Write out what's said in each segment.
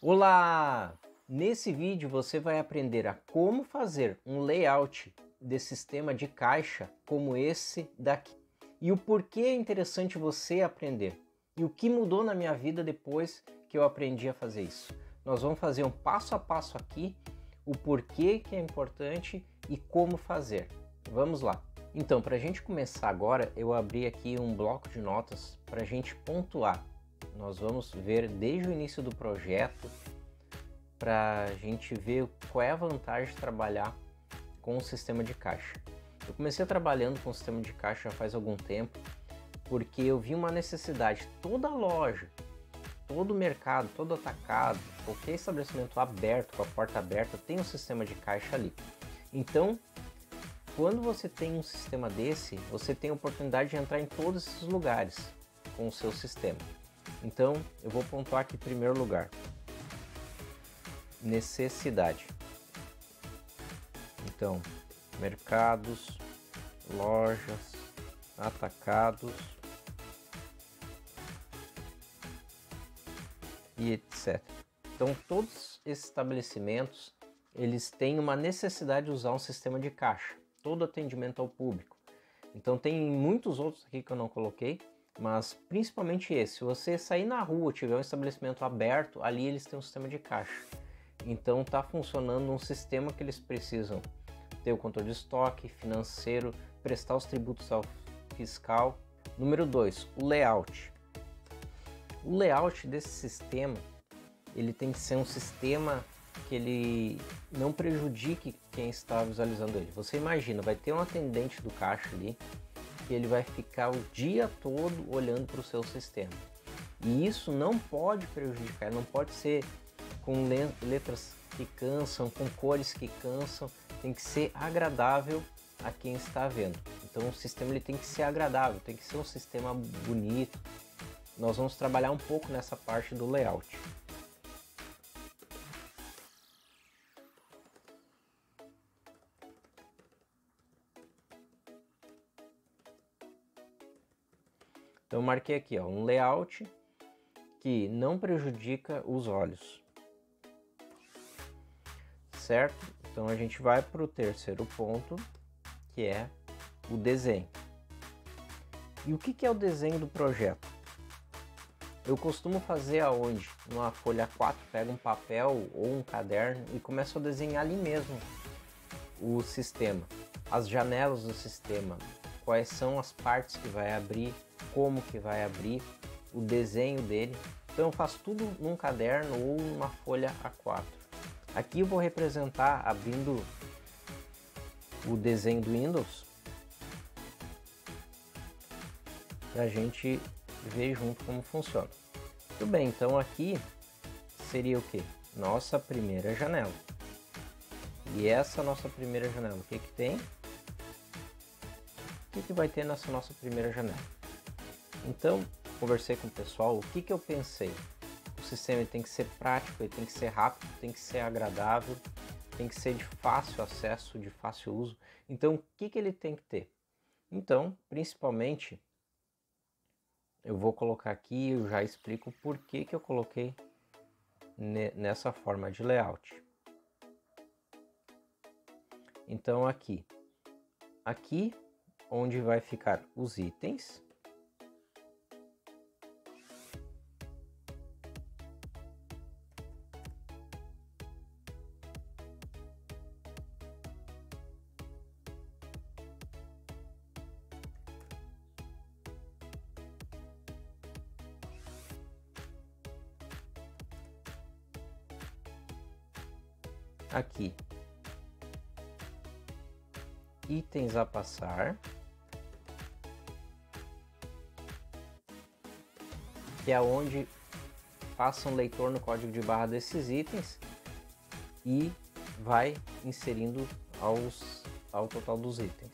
Olá! Nesse vídeo você vai aprender a como fazer um layout de sistema de caixa como esse daqui. E o porquê é interessante você aprender. E o que mudou na minha vida depois que eu aprendi a fazer isso. Nós vamos fazer um passo a passo aqui, o porquê que é importante e como fazer. Vamos lá! Então, para a gente começar agora, eu abri aqui um bloco de notas para a gente pontuar. Nós vamos ver desde o início do projeto para a gente ver qual é a vantagem de trabalhar com o sistema de caixa. Eu comecei trabalhando com o sistema de caixa já faz algum tempo porque eu vi uma necessidade. Toda loja, todo mercado, todo atacado, qualquer estabelecimento aberto, com a porta aberta, tem um sistema de caixa ali. Então, quando você tem um sistema desse, você tem a oportunidade de entrar em todos esses lugares com o seu sistema. Então, eu vou pontuar aqui em primeiro lugar. Necessidade. Então, mercados, lojas, atacados e etc. Então, todos esses estabelecimentos, eles têm uma necessidade de usar um sistema de caixa. Todo atendimento ao público. Então, tem muitos outros aqui que eu não coloquei, mas principalmente esse. Se você sair na rua, tiver um estabelecimento aberto, ali eles têm um sistema de caixa. Então está funcionando um sistema que eles precisam ter o controle de estoque, financeiro, prestar os tributos ao fiscal. Número 2, o layout. O layout desse sistema, ele tem que ser um sistema que ele não prejudique quem está visualizando ele. Você imagina, vai ter um atendente do caixa ali, que ele vai ficar o dia todo olhando para o seu sistema. E isso não pode prejudicar, não pode ser com letras que cansam, com cores que cansam, tem que ser agradável a quem está vendo. Então o sistema ele tem que ser agradável, tem que ser um sistema bonito. Nós vamos trabalhar um pouco nessa parte do layout. Então eu marquei aqui, ó, um layout que não prejudica os olhos. Certo? Então a gente vai para o terceiro ponto, que é o desenho. E o que é o desenho do projeto? Eu costumo fazer aonde? Numa folha 4, pego um papel ou um caderno e começo a desenhar ali mesmo o sistema, as janelas do sistema, quais são as partes que vai abrir, como que vai abrir, o desenho dele. Então eu faço tudo num caderno ou numa folha A4. Aqui eu vou representar abrindo o desenho do Windows para a gente ver junto como funciona. Tudo bem, então aqui seria o que? Nossa primeira janela. E essa nossa primeira janela, o que que tem? O que vai ter nessa nossa primeira janela? Então, conversei com o pessoal, o que eu pensei? O sistema tem que ser prático, ele tem que ser rápido, tem que ser agradável, tem que ser de fácil acesso, de fácil uso. Então, o que ele tem que ter? Então, principalmente, eu vou colocar aqui, eu já explico por que eu coloquei nessa forma de layout. Então, aqui onde vai ficar os itens, aqui itens a passar, que é onde passa um leitor no código de barra desses itens e vai inserindo ao total dos itens.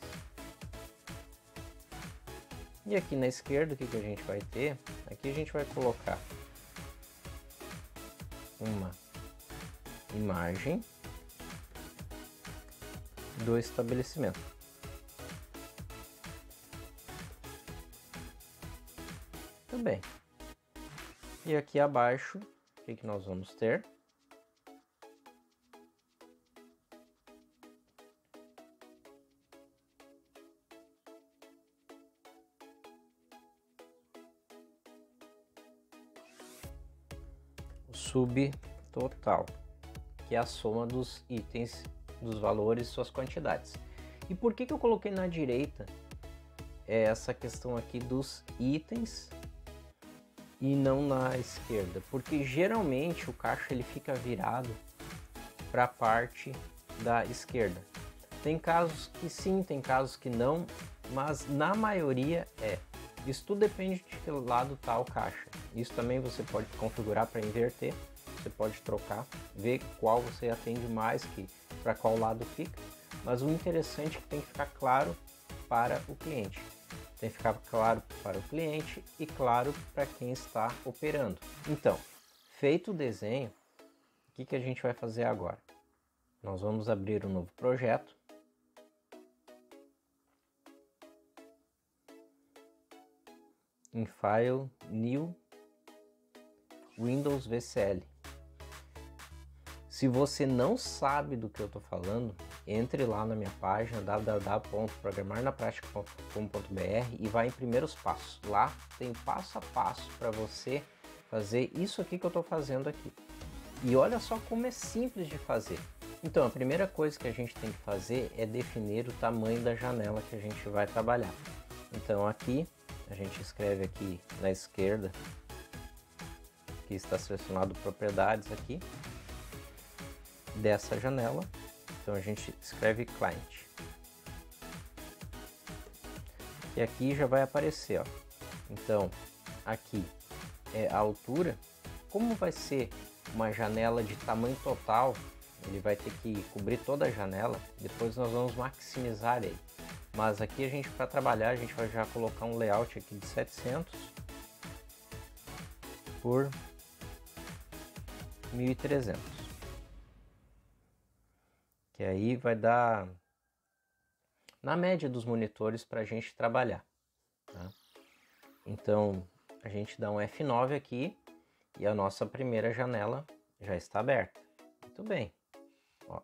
E aqui na esquerda o que a gente vai ter? Aqui a gente vai colocar uma imagem do estabelecimento. Tudo bem. E aqui abaixo que nós vamos ter? O subtotal, que é a soma dos itens, dos valores e suas quantidades. E por que eu coloquei na direita essa questão aqui dos itens e não na esquerda? Porque geralmente o caixa ele fica virado para a parte da esquerda. Tem casos que sim, tem casos que não, mas na maioria é. Isso tudo depende de que lado está o caixa. Isso também você pode configurar para inverter. Você pode trocar, ver qual você atende mais, para qual lado fica. Mas o interessante é que tem que ficar claro para o cliente. Tem que ficar claro para o cliente e claro para quem está operando. Então, feito o desenho, o que a gente vai fazer agora? Nós vamos abrir um novo projeto. Em File, New, Windows VCL. Se você não sabe do que eu estou falando, entre lá na minha página www.programarnapratica.com.br e vai em primeiros passos. Lá tem passo a passo para você fazer isso aqui que eu estou fazendo aqui. E olha só como é simples de fazer. Então, a primeira coisa que a gente tem que fazer é definir o tamanho da janela que a gente vai trabalhar. Então aqui, a gente escreve aqui na esquerda, que está selecionado propriedades aqui, dessa janela. Então a gente escreve client. E aqui já vai aparecer, ó. Então, aqui é a altura. Como vai ser uma janela de tamanho total, ele vai ter que cobrir toda a janela. Depois nós vamos maximizar ele. Mas aqui a gente, para trabalhar, a gente vai já colocar um layout aqui de 700 por 1300. Que aí vai dar na média dos monitores para a gente trabalhar. Tá? Então a gente dá um F9 aqui e a nossa primeira janela já está aberta. Muito bem. Ó,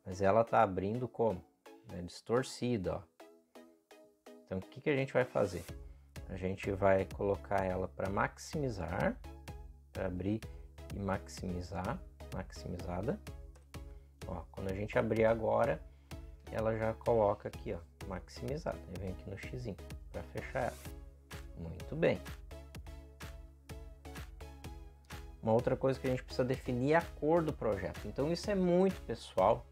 mas ela está abrindo como? Distorcida. Ó. Então o que a gente vai fazer? A gente vai colocar ela para maximizar, para abrir e maximizar, maximizada. Ó, quando a gente abrir agora, ela já coloca aqui, ó, maximizada. Aí vem aqui no X para fechar ela. Muito bem. Uma outra coisa que a gente precisa definir é a cor do projeto. Então isso é muito pessoal.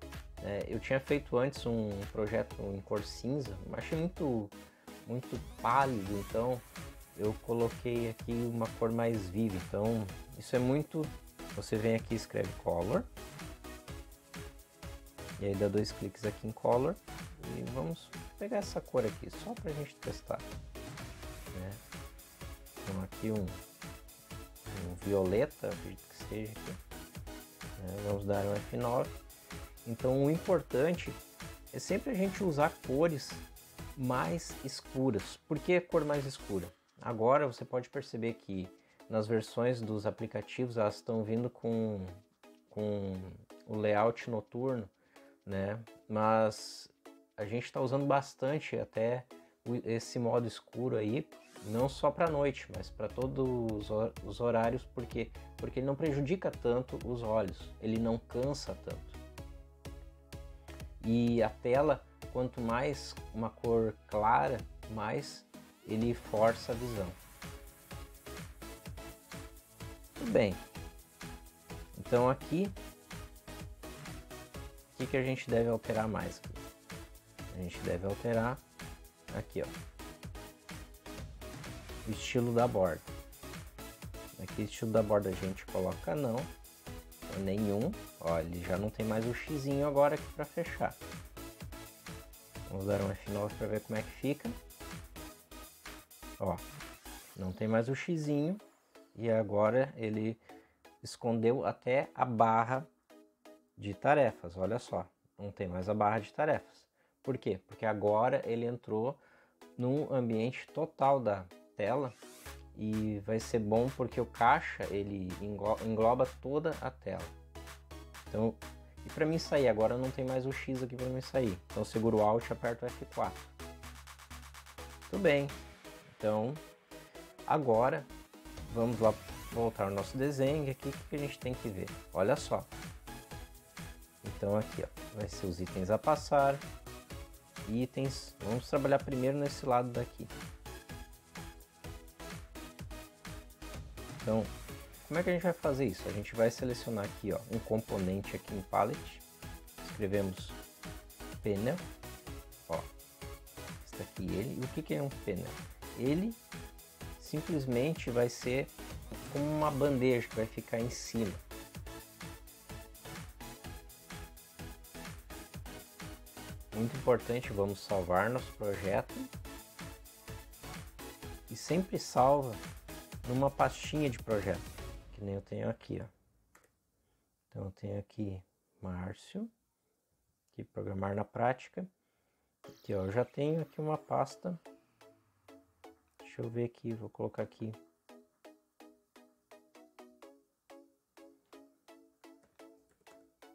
Eu tinha feito antes um projeto em cor cinza, mas achei muito pálido, então eu coloquei aqui uma cor mais viva. Então isso é muito... Você vem aqui e escreve Color. E aí dá 2 cliques aqui em Color. E vamos pegar essa cor aqui, só para a gente testar. Né? Então aqui um violeta, acredito que seja aqui. Vamos dar um F9. Então o importante é sempre a gente usar cores mais escuras. Por que a cor mais escura? Agora você pode perceber que nas versões dos aplicativos elas estão vindo com o layout noturno, né? Mas a gente está usando bastante até esse modo escuro aí, não só para a noite, mas para todos os horários, porque ele não prejudica tanto os olhos, ele não cansa tanto. E a tela, quanto mais uma cor clara, mais ele força a visão. Tudo bem. Então aqui, o que a gente deve alterar mais aqui? A gente deve alterar aqui, ó, o estilo da borda. Aqui o estilo da borda a gente coloca não, nenhum. Ó, ele já não tem mais o xizinho agora aqui para fechar. Vamos dar um F9 para ver como é que fica. Ó, não tem mais o xizinho e agora ele escondeu até a barra de tarefas. Olha só, não tem mais a barra de tarefas. Por quê? Porque agora ele entrou num ambiente total da tela e vai ser bom porque o caixa ele engloba toda a tela. Então, e para mim sair agora não tem mais o X aqui para mim sair. Então seguro o Alt e aperto o F4. Tudo bem. Então agora vamos lá voltar ao nosso desenho. Aqui o que a gente tem que ver? Olha só. Então aqui ó, vai ser os itens a passar. Itens. Vamos trabalhar primeiro nesse lado daqui. Então, como é que a gente vai fazer isso? A gente vai selecionar aqui ó, um componente aqui em Palette. Escrevemos panel. Ó, está aqui ele. E o que é um panel? Ele simplesmente vai ser como uma bandeja que vai ficar em cima. Muito importante, vamos salvar nosso projeto. E sempre salva numa pastinha de projeto, que nem eu tenho aqui, ó. Então eu tenho aqui Márcio, aqui programar na prática. Aqui ó, eu já tenho aqui uma pasta. Deixa eu ver aqui, vou colocar aqui.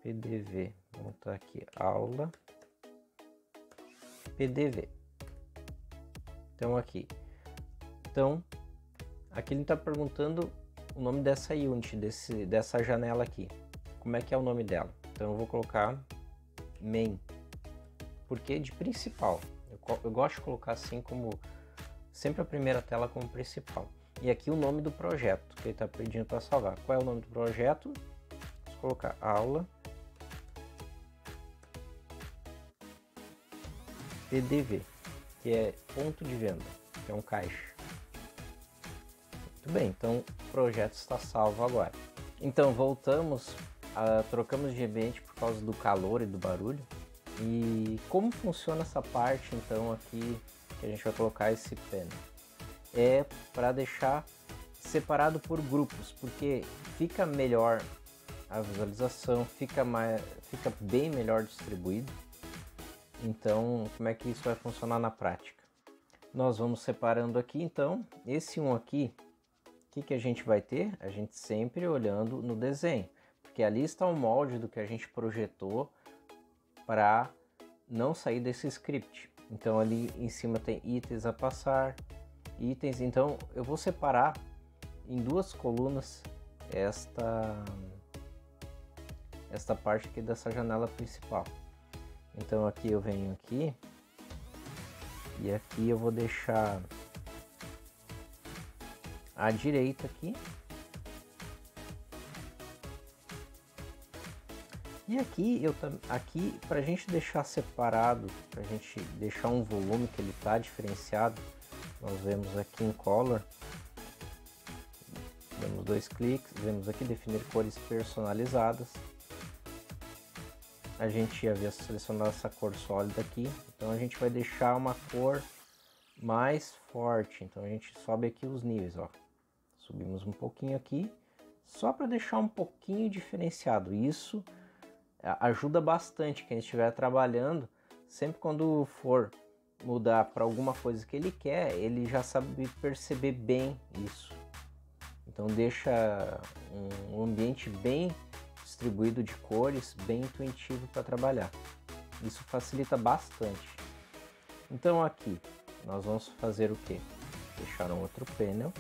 PDV, vou botar aqui aula PDV. Então aqui. Então aqui ele está perguntando o nome dessa unit, dessa janela aqui. Como é que é o nome dela? Então eu vou colocar main, porque de principal. Eu gosto de colocar assim como sempre a primeira tela como principal. E aqui o nome do projeto que ele está pedindo para salvar. Qual é o nome do projeto? Vou colocar aula PDV, que é ponto de venda, que é um caixa. Muito bem, então o projeto está salvo agora. Então voltamos, trocamos de ambiente por causa do calor e do barulho. E como funciona essa parte então aqui que a gente vai colocar esse panel? É para deixar separado por grupos, porque fica melhor a visualização, fica bem melhor distribuído. Então como é que isso vai funcionar na prática? Nós vamos separando aqui então, esse um aqui. O que a gente vai ter? A gente sempre olhando no desenho, porque ali está o molde do que a gente projetou para não sair desse script. Então ali em cima tem itens a passar, itens. Então eu vou separar em duas colunas esta parte aqui dessa janela principal. Então aqui eu venho aqui e aqui eu vou deixar à direita aqui. E aqui para a gente deixar separado, para a gente deixar um volume que ele está diferenciado, nós vemos aqui em Color, damos dois cliques, vemos aqui definir cores personalizadas. A gente havia selecionado essa cor sólida aqui, então a gente vai deixar uma cor mais forte. Então a gente sobe aqui os níveis, ó. Subimos um pouquinho aqui, só para deixar um pouquinho diferenciado. Isso ajuda bastante quem estiver trabalhando. Sempre quando for mudar para alguma coisa que ele quer, ele já sabe perceber bem isso. Então deixa um ambiente bem distribuído de cores, bem intuitivo para trabalhar. Isso facilita bastante. Então aqui nós vamos fazer o que? Deixar um outro panel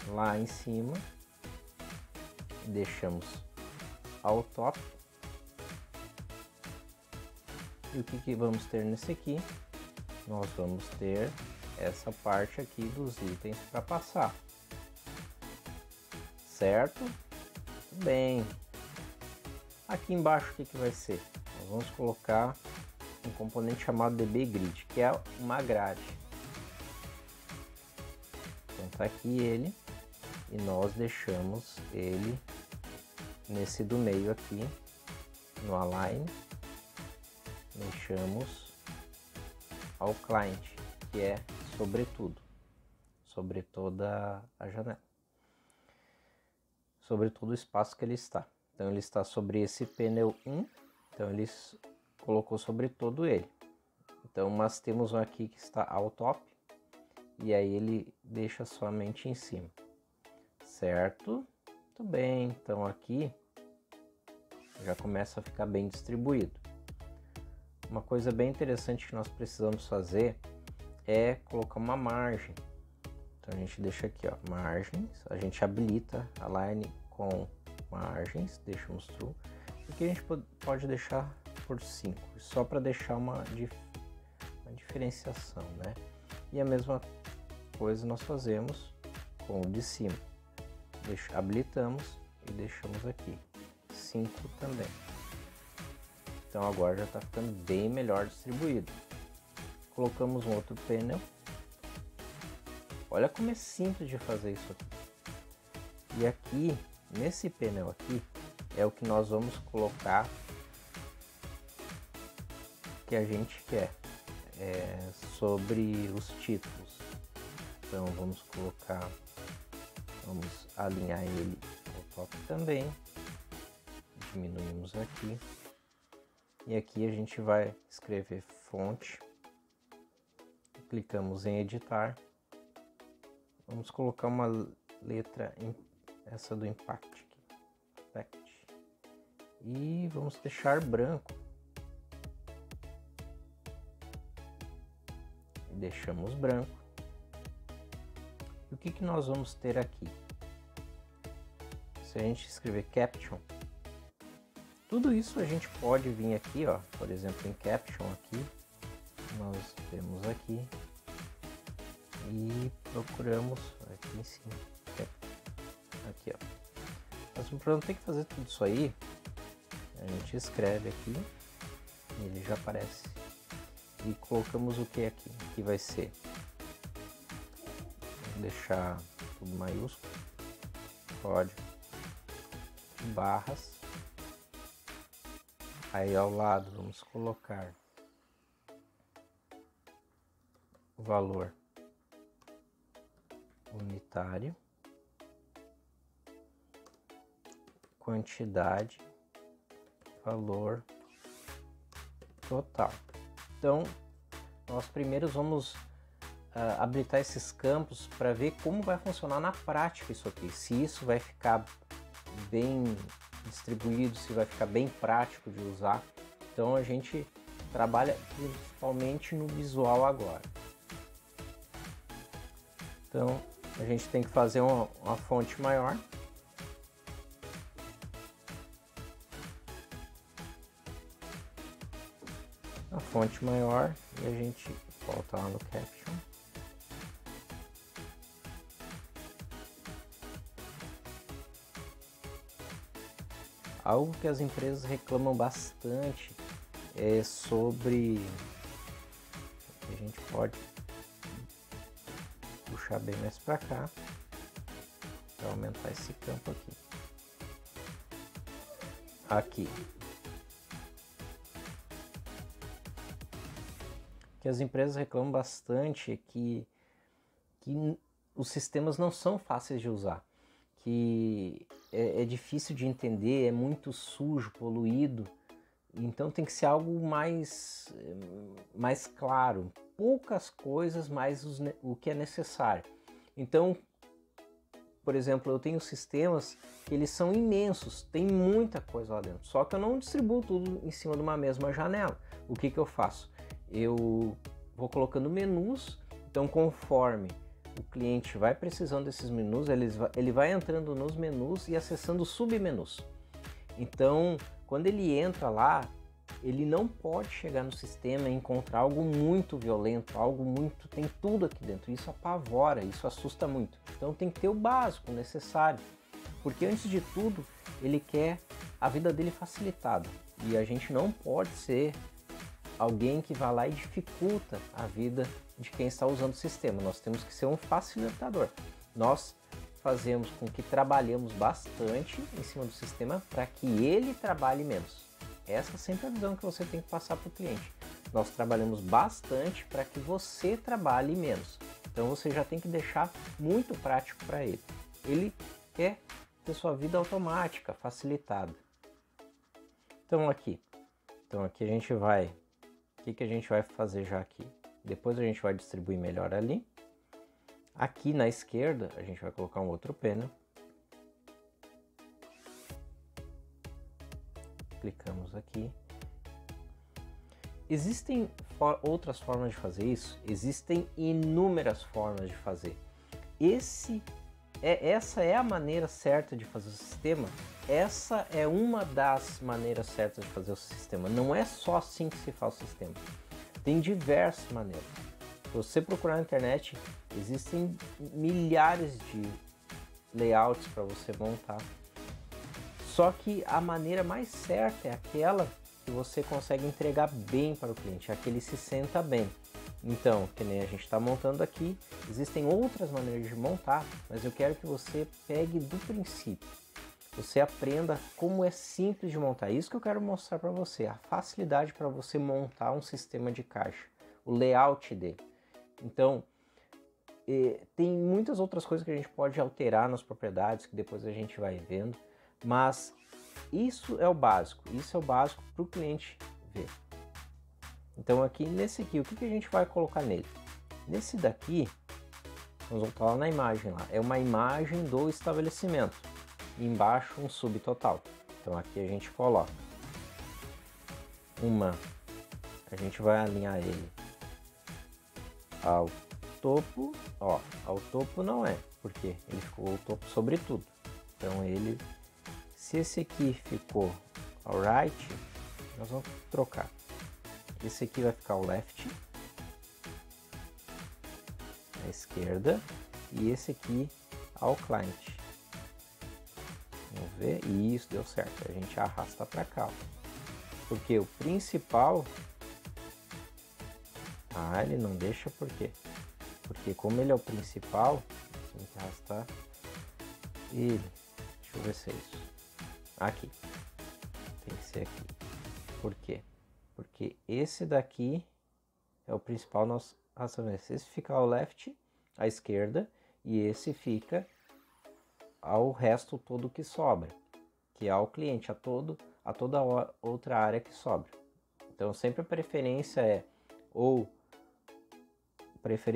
lá em cima, deixamos ao top. E o que vamos ter nesse aqui? Nós vamos ter essa parte aqui dos itens para passar, certo? Bem, aqui embaixo o que vai ser? Nós vamos colocar um componente chamado DB Grid, que é uma grade. Então tá aqui ele. E nós deixamos ele nesse do meio aqui, no Align, deixamos ao Client, que é sobretudo, sobre toda a janela, sobre todo o espaço que ele está. Então ele está sobre esse panel 1, então ele colocou sobre todo ele. Então nós temos um aqui que está ao top, e aí ele deixa somente em cima, certo? Muito bem, então aqui já começa a ficar bem distribuído. Uma coisa bem interessante que nós precisamos fazer é colocar uma margem. Então a gente deixa aqui, ó, margens, a gente habilita a line com margens, deixamos true. Aqui a gente pode deixar por 5, só para deixar uma diferenciação, né? E a mesma coisa nós fazemos com o de cima. Habilitamos e deixamos aqui 5 também. Então agora já está ficando bem melhor distribuído. Colocamos um outro painel. Olha como é simples de fazer isso aqui. E aqui, nesse painel aqui, é o que nós vamos colocar que a gente quer sobre os títulos. Então vamos alinhar ele ao top também. Diminuímos aqui. E aqui a gente vai escrever fonte. Clicamos em editar. Vamos colocar uma letra, essa do impact aqui. E vamos deixar branco. Deixamos branco. E o que nós vamos ter aqui? Se a gente escrever caption, tudo isso a gente pode vir aqui, ó, por exemplo, em caption aqui, nós temos aqui e procuramos aqui em cima, aqui, ó. Mas para não ter que fazer tudo isso aí, a gente escreve aqui e ele já aparece. E colocamos o que aqui? Que vai ser, vou deixar tudo maiúsculo, código de barras. Aí ao lado vamos colocar o valor unitário, quantidade, valor total. Então, nós primeiro vamos habilitar esses campos para ver como vai funcionar na prática isso aqui. Se isso vai ficar bem distribuído, se vai ficar bem prático de usar. Então a gente trabalha principalmente no visual agora. Então a gente tem que fazer uma fonte maior. A fonte maior e a gente volta lá no caption. Algo que as empresas reclamam bastante é sobre, a gente pode puxar bem mais para cá para aumentar esse campo aqui. Que as empresas reclamam bastante é que os sistemas não são fáceis de usar, que é difícil de entender, é muito sujo, poluído, então tem que ser algo mais claro, poucas coisas, mas o que é necessário. Então, por exemplo, eu tenho sistemas que eles são imensos, tem muita coisa lá dentro, só que eu não distribuo tudo em cima de uma mesma janela. O que eu faço? Eu vou colocando menus, então conforme o cliente vai precisando desses menus, ele vai entrando nos menus e acessando submenus. Então, quando ele entra lá, ele não pode chegar no sistema e encontrar algo muito violento, tem tudo aqui dentro. Isso apavora, isso assusta muito. Então tem que ter o básico, o necessário. Porque antes de tudo, ele quer a vida dele facilitada. E a gente não pode ser alguém que vai lá e dificulta a vida de quem está usando o sistema. Nós temos que ser um facilitador. Nós fazemos com que trabalhemos bastante em cima do sistema para que ele trabalhe menos. Essa é sempre a visão que você tem que passar para o cliente. Nós trabalhamos bastante para que você trabalhe menos. Então você já tem que deixar muito prático para ele. Ele quer ter sua vida automática, facilitada. Então aqui a gente vai... O que a gente vai fazer já aqui? Depois a gente vai distribuir melhor ali. Aqui na esquerda, a gente vai colocar um outro panel. Clicamos aqui. Existem outras formas de fazer isso? Existem inúmeras formas de fazer. Essa é a maneira certa de fazer o sistema. Essa é uma das maneiras certas de fazer o sistema. Não é só assim que se faz o sistema. Tem diversas maneiras. Se você procurar na internet, existem milhares de layouts para você montar. Só que a maneira mais certa é aquela que você consegue entregar bem para o cliente, é que ele se senta bem. Então, que nem a gente está montando aqui, existem outras maneiras de montar, mas eu quero que você pegue do princípio. Você aprenda como é simples de montar. Isso que eu quero mostrar para você, a facilidade para você montar um sistema de caixa, o layout dele. Então, tem muitas outras coisas que a gente pode alterar nas propriedades, que depois a gente vai vendo, mas isso é o básico para o cliente ver. Então aqui nesse aqui, o que a gente vai colocar nele? Nesse daqui, vamos voltar lá na imagem lá, é uma imagem do estabelecimento, e embaixo um subtotal. Então aqui a gente coloca a gente vai alinhar ele ao topo, ó, ao topo não é, porque ele ficou o topo sobre tudo. Então ele, se esse aqui ficou ao right, nós vamos trocar. Esse aqui vai ficar ao left, à esquerda, e esse aqui ao client. Vamos ver, e isso deu certo, a gente arrasta para cá, porque o principal, ele não deixa, por quê? Porque como ele é o principal, tem que arrastar ele, deixa eu ver se é isso, aqui, tem que ser aqui, por quê? Porque esse daqui é o principal, nós arrastamos esse fica ao left, à esquerda, e esse fica ao resto todo que sobra, que é ao cliente, a toda outra área que sobra. Então sempre a preferência é,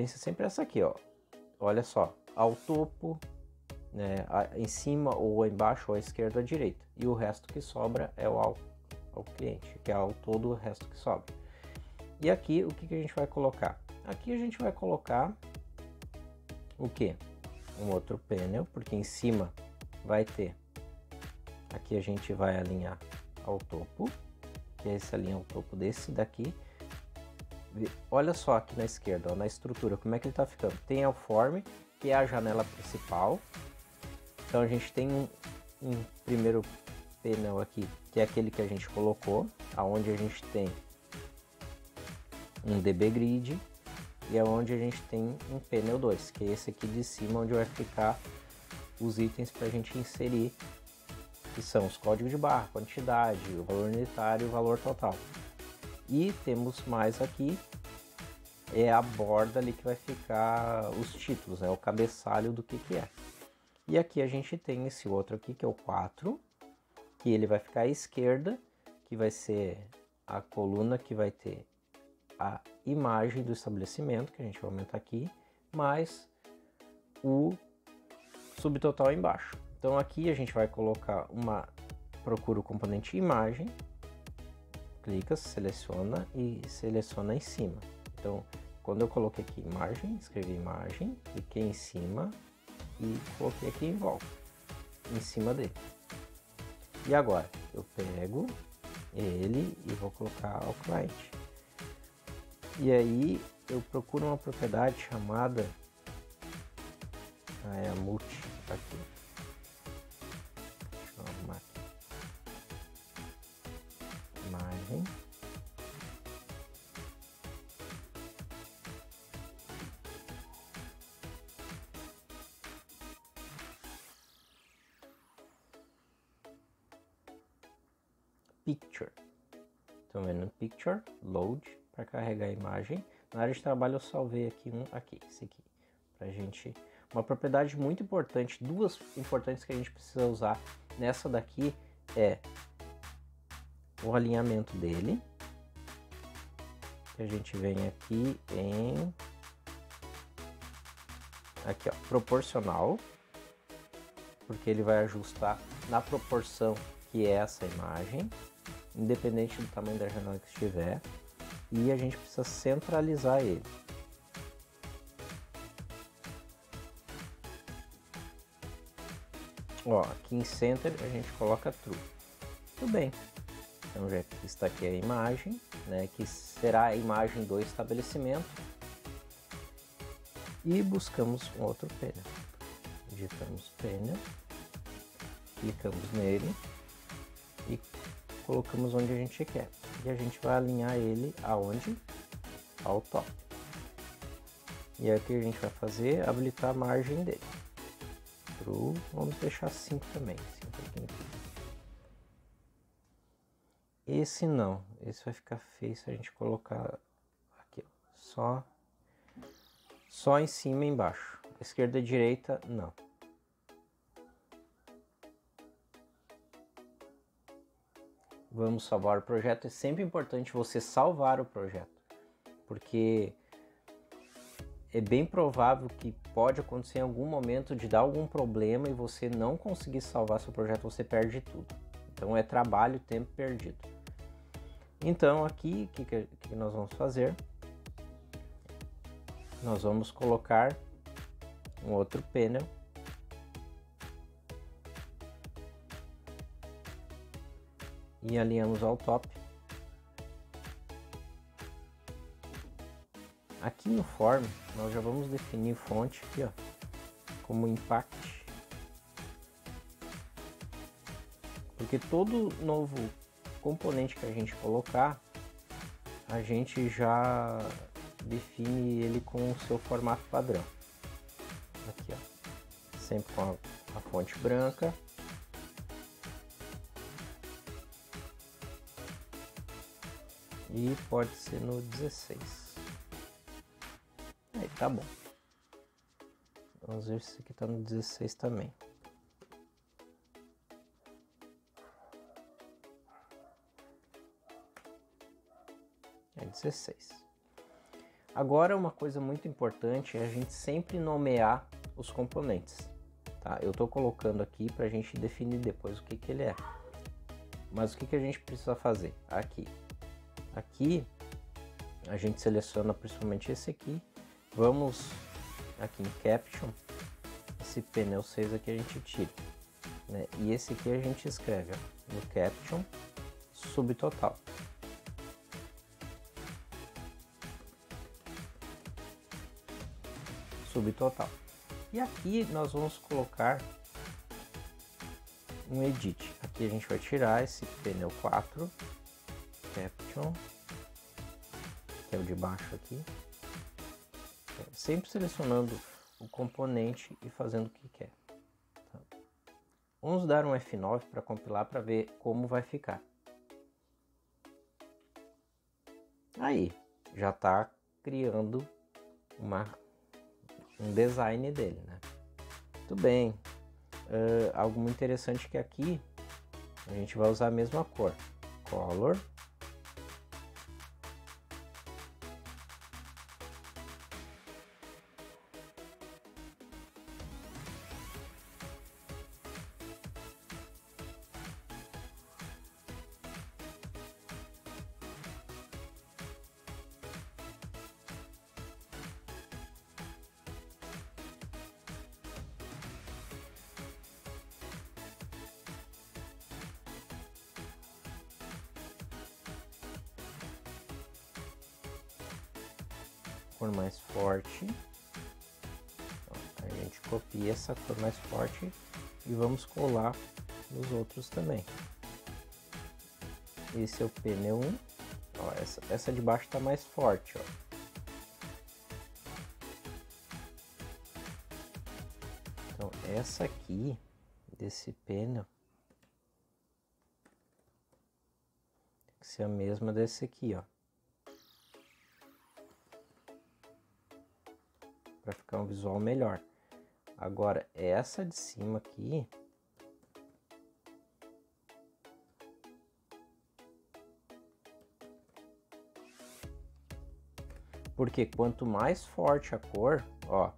sempre essa aqui, ó. Olha só, ao topo, né, em cima ou embaixo ou à esquerda ou à direita, e o resto que sobra é o ao cliente, que é ao todo o resto que sobra. E aqui o que a gente vai colocar? Aqui a gente vai colocar o que? Um outro painel, porque em cima vai ter, aqui a gente vai alinhar ao topo, que é esse alinha ao topo desse daqui. Olha só aqui na esquerda, ó, na estrutura, como é que ele está ficando. Tem a form, que é a janela principal. Então a gente tem um primeiro painel aqui, que é aquele que a gente colocou, aonde a gente tem um DB Grid, e aonde a gente tem um painel 2, que é esse aqui de cima, onde vai ficar os itens para a gente inserir, que são os códigos de barra, quantidade, o valor unitário e o valor total. E temos mais aqui, é a borda ali que vai ficar os títulos, né, o cabeçalho do que é. E aqui a gente tem esse outro aqui, que é o 4, que ele vai ficar à esquerda, que vai ser a coluna que vai ter a imagem do estabelecimento, que a gente vai aumentar aqui, mais o subtotal embaixo. Então aqui a gente vai colocar procura o componente imagem, clica, seleciona e seleciona em cima. Então quando eu coloquei aqui imagem, escrevi imagem, cliquei em cima e coloquei aqui em volta, em cima dele. E agora eu pego ele e vou colocar ao cliente. E aí eu procuro uma propriedade chamada a multi aqui. Deixa eu arrumar aqui. Imagem. Picture. Estão vendo? Picture, load, para carregar a imagem. Na área de trabalho eu salvei aqui esse aqui, pra gente, uma propriedade muito importante, duas importantes que a gente precisa usar nessa daqui é o alinhamento dele, que a gente vem aqui em aqui, ó, proporcional, porque ele vai ajustar na proporção que é essa imagem, independente do tamanho da janela que estiver, e a gente precisa centralizar ele. Ó, aqui em Center a gente coloca True. Tudo bem. Então já está aqui a imagem, né, que será a imagem do estabelecimento. E buscamos um outro panel. Digitamos panel, clicamos nele e colocamos onde a gente quer. E a gente vai alinhar ele aonde? Ao top. E aí o que a gente vai fazer? Habilitar a margem dele. True, vamos deixar 5 também. 5 aqui no clique. Esse não, esse vai ficar feio se a gente colocar aqui, ó, só em cima e embaixo. Esquerda e direita, não. Vamos salvar o projeto. É sempre importante você salvar o projeto, porque é bem provável que pode acontecer em algum momento de dar algum problema e você não conseguir salvar seu projeto, você perde tudo. Então é trabalho, tempo perdido. Então aqui, o que nós vamos fazer? Nós vamos colocar um outro panel. E alinhamos ao top. Aqui no Form, nós já vamos definir fonte aqui, ó, como Impact. Porque todo novo componente que a gente colocar, a gente já define ele com o seu formato padrão. Aqui, ó, sempre com a fonte branca. E pode ser no 16. Aí, tá bom. Vamos ver se aqui tá no 16 também. É 16. Agora, uma coisa muito importante é a gente sempre nomear os componentes. Tá? Eu tô colocando aqui para a gente definir depois o que ele é. Mas o que a gente precisa fazer? Aqui a gente seleciona principalmente esse aqui. Vamos aqui em Caption, esse panel 6 aqui a gente tira, né? E esse aqui a gente escreve, ó, no Caption subtotal. Subtotal. E aqui nós vamos colocar um Edit. Aqui a gente vai tirar esse panel 4, Caption, que é o de baixo aqui. Sempre selecionando o componente e fazendo o que quer. Tá? Vamos dar um F9 para compilar para ver como vai ficar. Aí, já está criando um design dele, né? Tudo bem. Algo muito interessante que aqui a gente vai usar a mesma cor. Color. Cor mais forte. A gente copia essa cor mais forte e vamos colar nos outros também. Esse é o panel 1. Ó, essa de baixo está mais forte, ó. Então essa aqui desse panel tem que ser a mesma desse aqui, ó. Para ficar um visual melhor. Agora essa de cima aqui porque quanto mais forte a cor, ó,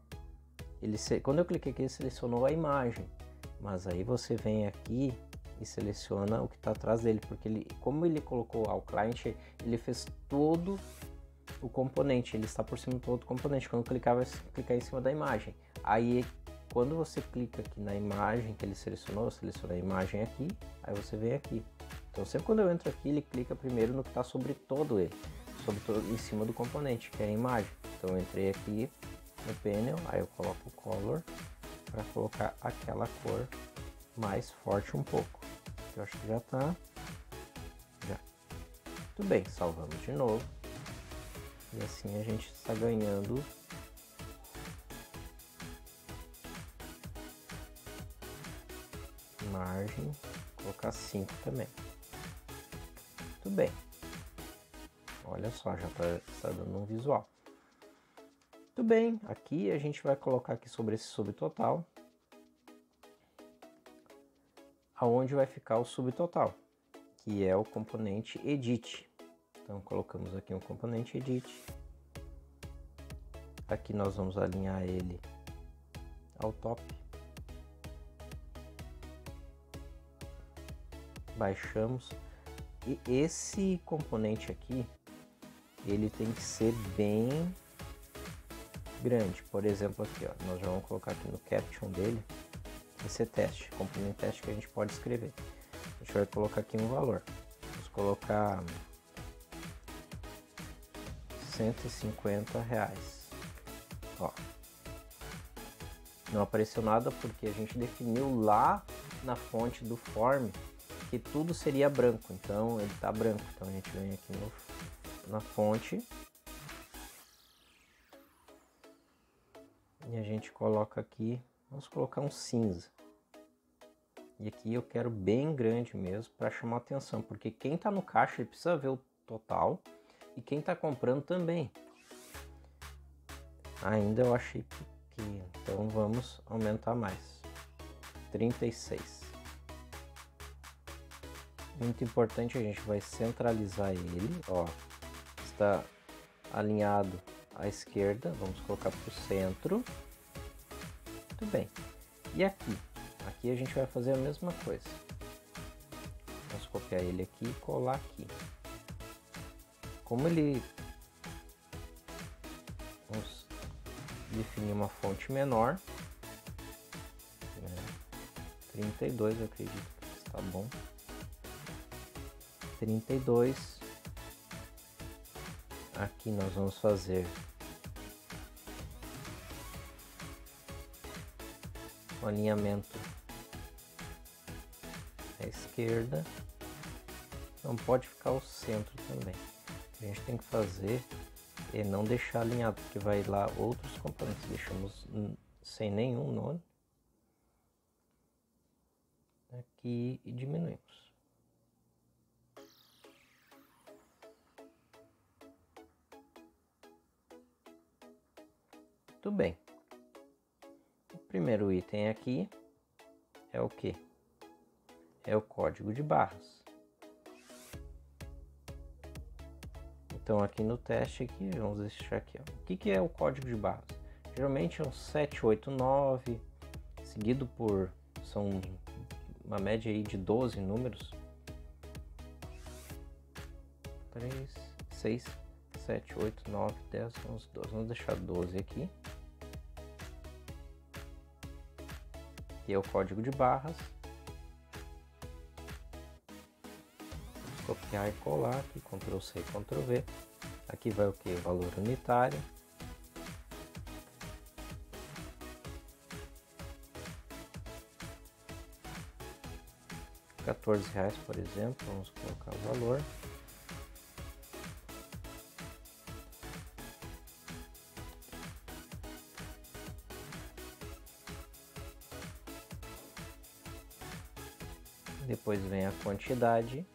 quando eu cliquei aqui, ele selecionou a imagem, mas aí você vem aqui e seleciona o que está atrás dele, porque como ele colocou ao client, ele fez todo o componente, ele está por cima de todo o componente. Quando clicar, vai clicar em cima da imagem. Aí, quando você clica aqui na imagem que ele selecionou, eu seleciono a imagem aqui, aí você vem aqui. Então, sempre quando eu entro aqui, ele clica primeiro no que está sobre todo ele, em cima do componente, que é a imagem. Então, eu entrei aqui no panel, aí eu coloco o color para colocar aquela cor mais forte um pouco. Eu acho que já tá. Já. Tudo bem, salvamos de novo. E assim a gente está ganhando margem. Vou colocar 5 também. Tudo bem. Olha só, já está dando um visual. Tudo bem, aqui a gente vai colocar aqui sobre esse subtotal, aonde vai ficar o subtotal, que é o componente edit. Então colocamos aqui um componente edit. Aqui nós vamos alinhar ele ao top. Baixamos. E esse componente aqui, ele tem que ser bem grande. Por exemplo, aqui, ó, nós já vamos colocar aqui no caption dele esse teste, componente teste que a gente pode escrever. A gente vai colocar aqui um valor. Vamos colocar R$150. Ó. Não apareceu nada porque a gente definiu lá na fonte do form que tudo seria branco, então ele está branco. Então a gente vem aqui na fonte e a gente coloca aqui, vamos colocar um cinza. E aqui eu quero bem grande mesmo para chamar atenção, porque quem está no caixa ele precisa ver o total e quem está comprando também. Ainda eu achei pequeno, então vamos aumentar mais. 36. Muito importante, a gente vai centralizar ele, ó, está alinhado à esquerda, vamos colocar para o centro. Muito bem. E aqui a gente vai fazer a mesma coisa. Vamos copiar ele aqui e colar aqui. Como ele... Vamos definir uma fonte menor. 32, eu acredito que está bom. 32. Aqui nós vamos fazer o alinhamento à esquerda. Não pode ficar o centro também. O que a gente tem que fazer é não deixar alinhado, porque vai lá outros componentes. Deixamos sem nenhum nome. Aqui e diminuímos. Muito bem. O primeiro item aqui é o que? É o código de barras. Então aqui no teste aqui, vamos deixar aqui, ó. O que é o código de barras? Geralmente é um 789, seguido por, são uma média aí de 12 números. 3, 6, 7, 8, 9, 10, 11, 12. Vamos deixar 12 aqui. Aqui é o código de barras. Vamos copiar e colar aqui, Ctrl C, Ctrl V. Aqui vai o que? Valor unitário. R$14, por exemplo, vamos colocar o valor. Depois vem a quantidade.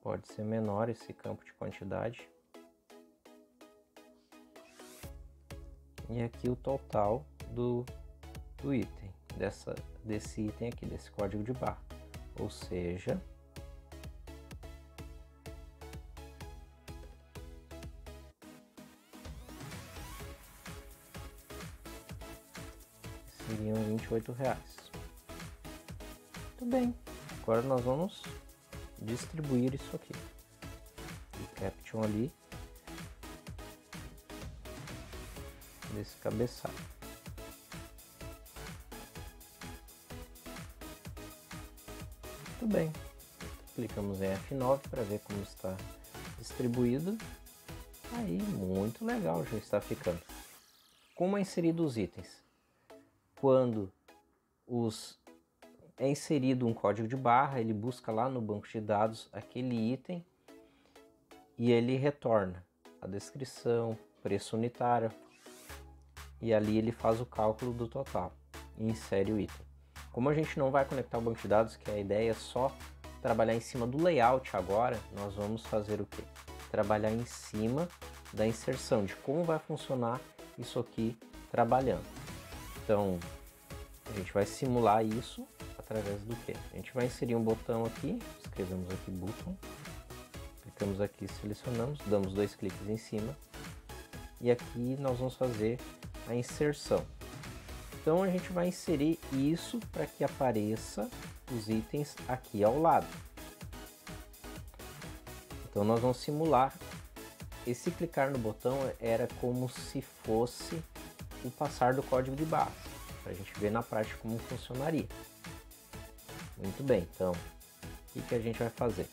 Pode ser menor esse campo de quantidade. E aqui o total do item, desse item aqui, desse código de barra. ou seja, seriam R$28. Muito bem, agora nós vamos distribuir isso aqui. O caption ali desse cabeçalho. Muito bem, clicamos em F9 para ver como está distribuído. Aí, muito legal já está ficando. Como é inserido os itens? Quando é inserido um código de barra, ele busca lá no banco de dados aquele item e ele retorna a descrição, preço unitário, e ali ele faz o cálculo do total e insere o item. Como a gente não vai conectar o banco de dados, que a ideia é só trabalhar em cima do layout agora, nós vamos fazer o quê? Trabalhar em cima da inserção, de como vai funcionar isso aqui trabalhando. Então, a gente vai simular isso através do quê? A gente vai inserir um botão aqui, escrevemos aqui button, clicamos aqui, selecionamos, damos 2 cliques em cima e aqui nós vamos fazer a inserção. Então a gente vai inserir isso para que apareça os itens aqui ao lado. Então nós vamos simular. Esse clicar no botão era como se fosse o passar do código de barras, para a gente ver na prática como funcionaria. Muito bem, então o que a gente vai fazer?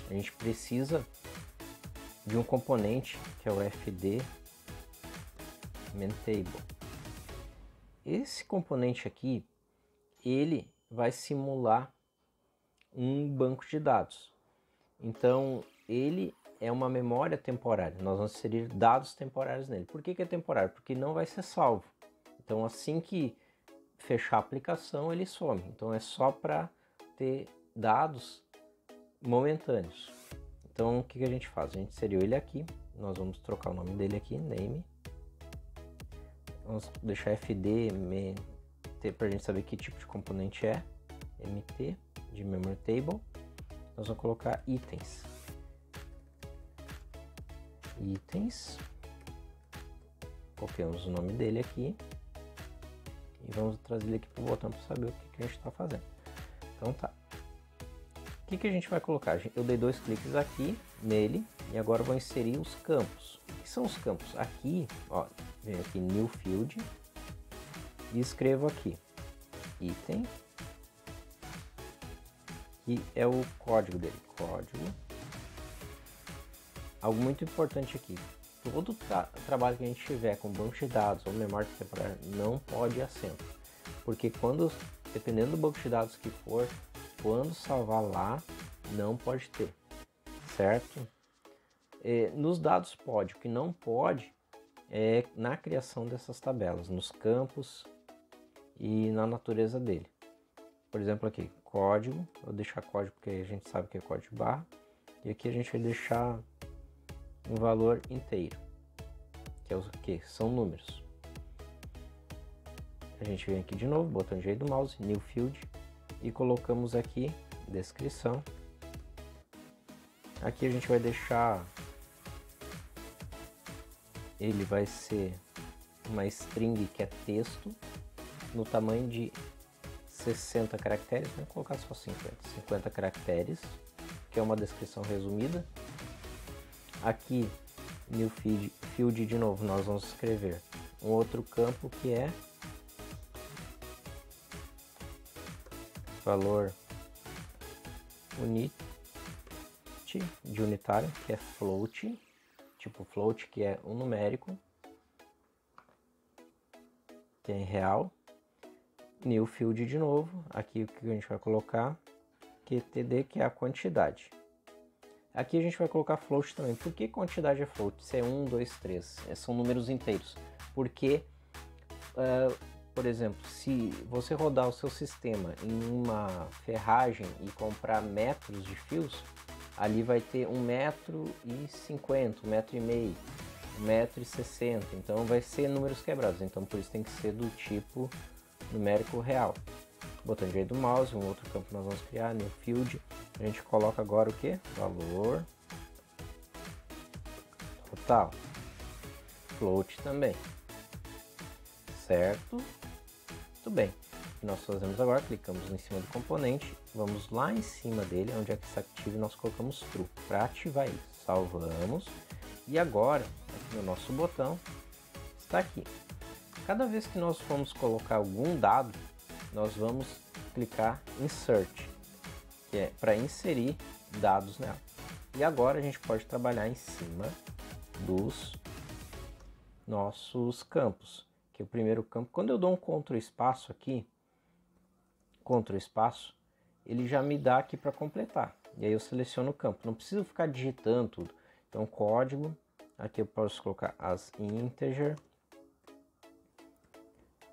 A gente precisa de um componente que é o fd main_table. Esse componente aqui, ele vai simular um banco de dados. Então, ele é uma memória temporária. Nós vamos inserir dados temporários nele. Por que é temporário? Porque não vai ser salvo. Então, assim que fechar a aplicação, ele some. Então, é só para ter dados momentâneos. Então, o que a gente faz? A gente inseriu ele aqui. Nós vamos trocar o nome dele aqui, name. Vamos deixar fd para a gente saber que tipo de componente é. mt de memory table. Nós vamos colocar itens. Itens. Copiamos o nome dele aqui. E vamos trazer ele aqui para o botão para saber o que a gente está fazendo. Então tá. O que a gente vai colocar? Eu dei 2 cliques aqui nele e agora eu vou inserir os campos. O que são os campos? Aqui, ó, venho aqui New Field e escrevo aqui item, que é o código dele. Código. Algo muito importante aqui. Todo trabalho que a gente tiver com banco de dados ou memória temporária não pode ir acento. Porque dependendo do banco de dados que for, quando salvar lá, não pode ter, certo? Nos dados pode, o que não pode é na criação dessas tabelas, nos campos e na natureza dele. Por exemplo aqui, código, vou deixar código porque a gente sabe que é código barra, e aqui a gente vai deixar um valor inteiro, que é o que? São números. A gente vem aqui de novo, botão direito do mouse, New Field, e colocamos aqui descrição. Aqui a gente vai deixar, ele vai ser uma string que é texto, no tamanho de 60 caracteres, vamos colocar só 50 caracteres, que é uma descrição resumida. Aqui, New Field de novo, nós vamos escrever um outro campo que é valor unit de unitário, que é float, tipo float, que é um numérico, que é em real. New Field de novo, aqui o que a gente vai colocar, QTD, que é a quantidade. Aqui a gente vai colocar float também. Por que quantidade é float? Se é 1, 2, 3, são números inteiros. Porque, por exemplo, se você rodar o seu sistema em uma ferragem e comprar metros de fios, ali vai ter 1,50 m, 1,5 m, 1,60 m. Então vai ser números quebrados. Então por isso tem que ser do tipo numérico real. botão direito do mouse, um outro campo nós vamos criar, new field. A gente coloca agora o que? Valor total. Float também. Certo? Muito bem. O que nós fazemos agora? Clicamos em cima do componente, vamos lá em cima dele, onde é que está ativo, e nós colocamos true para ativar ele. Salvamos. E agora, aqui no nosso botão, está aqui. Cada vez que nós formos colocar algum dado, nós vamos clicar Insert, que é para inserir dados nela. E agora a gente pode trabalhar em cima dos nossos campos. Que é o primeiro campo, quando eu dou um Ctrl espaço aqui, Ctrl espaço, ele já me dá aqui para completar. E aí eu seleciono o campo. Não preciso ficar digitando tudo. Então código, aqui eu posso colocar as integer,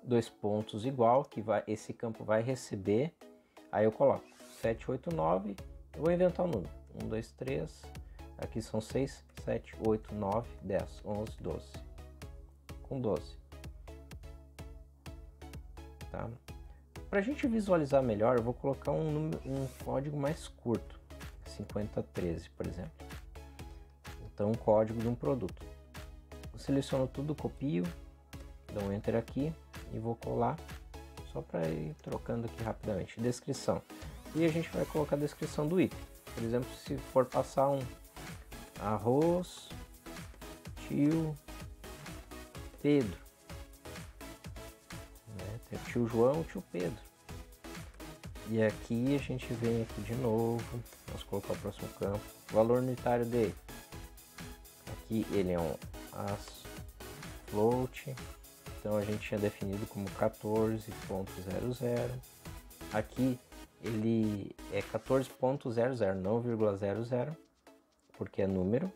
dois pontos igual, que esse campo vai receber. Aí eu coloco 789, eu vou inventar um número. 1, 2, 3, aqui são 6, 7, 8, 9, 10, 11, 12. Com 12. Tá? Para a gente visualizar melhor, eu vou colocar um código mais curto, 5013, por exemplo. Então, um código de um produto. Eu seleciono tudo, copio, dou um Enter aqui e vou colar, só para ir trocando aqui rapidamente. Descrição. E a gente vai colocar a descrição do item. Por exemplo, se for passar um arroz, tio Pedro. Tem o tio João, o tio Pedro. E aqui a gente vem aqui de novo, vamos colocar o próximo campo. Valor unitário dele. Aqui ele é um as float. Então a gente tinha definido como 14.00. Aqui ele é 14.00, não 0,00, porque é número.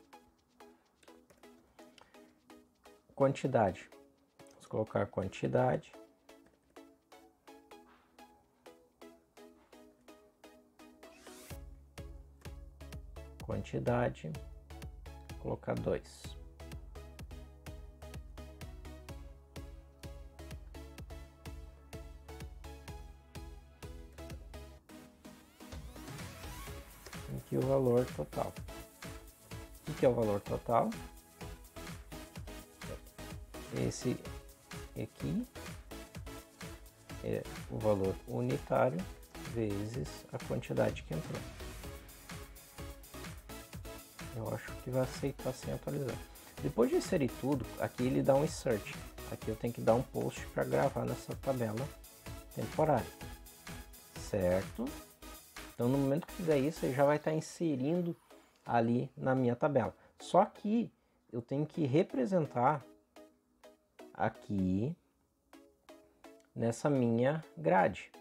Quantidade. Vamos colocar quantidade. Quantidade, colocar 2. Aqui o valor total. O que é o valor total? Esse aqui é o valor unitário vezes a quantidade que entrou. Eu acho que vai aceitar sem atualizar. Depois de inserir tudo, aqui ele dá um insert. Aqui eu tenho que dar um post para gravar nessa tabela temporária. Certo? Então no momento que fizer isso, ele já vai estar inserindo ali na minha tabela. Só que eu tenho que representar aqui nessa minha grade.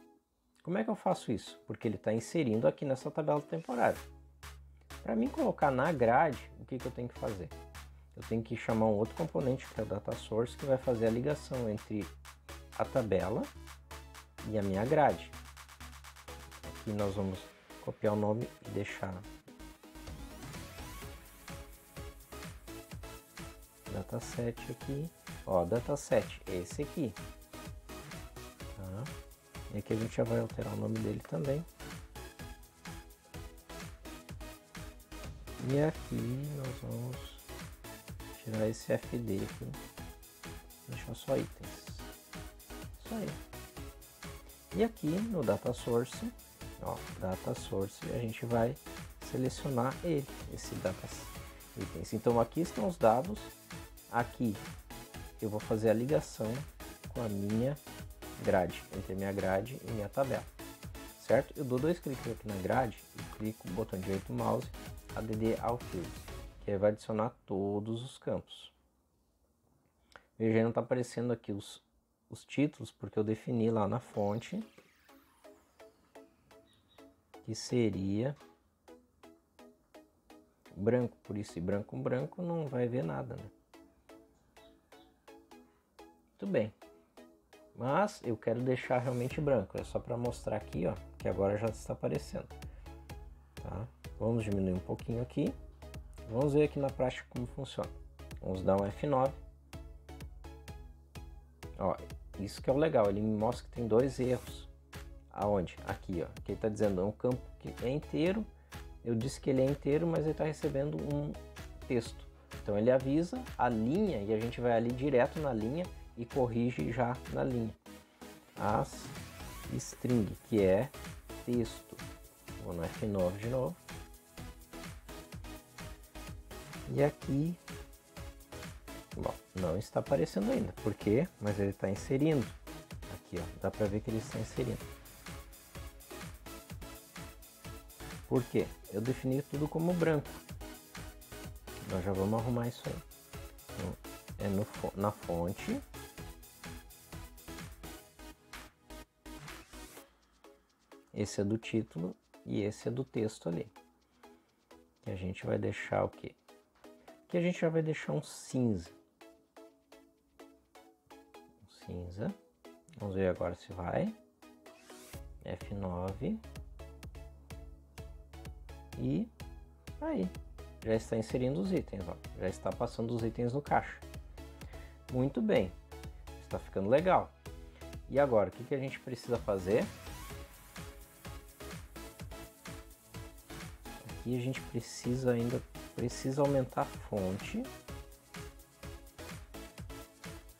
Como é que eu faço isso? Porque ele está inserindo aqui nessa tabela temporária. Para mim colocar na grade, o que eu tenho que fazer? Eu tenho que chamar um outro componente, que é o data source, que vai fazer a ligação entre a tabela e a minha grade. Aqui nós vamos copiar o nome e deixar dataset aqui. Ó, dataset é esse aqui. Tá? E aqui a gente já vai alterar o nome dele também. E aqui nós vamos tirar esse FD aqui, deixar só itens. Isso aí. E aqui no data source, ó, data source, a gente vai selecionar ele, esse data itens. Então aqui estão os dados, aqui eu vou fazer a ligação com a minha grade, entre minha grade e minha tabela, certo? Eu dou 2 cliques aqui na grade e clico o botão direito do mouse, add all fields, que aí vai adicionar todos os campos. Veja, não está aparecendo aqui os títulos, porque eu defini lá na fonte que seria branco, por isso branco com branco não vai ver nada, né? Muito bem, mas eu quero deixar realmente branco, é só para mostrar aqui, ó, que agora já está aparecendo, tá? Vamos diminuir um pouquinho aqui. Vamos ver aqui na prática como funciona. Vamos dar um F9. Ó, isso que é o legal, ele me mostra que tem 2 erros Aonde? Aqui, ó. Aqui ele está dizendo, é um campo que é inteiro. Eu disse que ele é inteiro, mas ele está recebendo um texto. Então ele avisa a linha e a gente vai ali direto na linha e corrige já na linha. As string, que é texto. Vou no F9 de novo. E aqui, bom, não está aparecendo ainda. Por quê? Mas ele está inserindo. Aqui, ó, dá para ver que ele está inserindo. Por quê? Eu defini tudo como branco. Nós já vamos arrumar isso aí. Então, é na fonte. Esse é do título e esse é do texto ali. Que a gente vai deixar o quê? Que a gente já vai deixar um cinza. Um cinza. Vamos ver agora se vai. F9. E aí, já está inserindo os itens, ó. Já está passando os itens no caixa. Muito bem, está ficando legal. E agora, o que a gente precisa fazer? Aqui a gente precisa aumentar a fonte.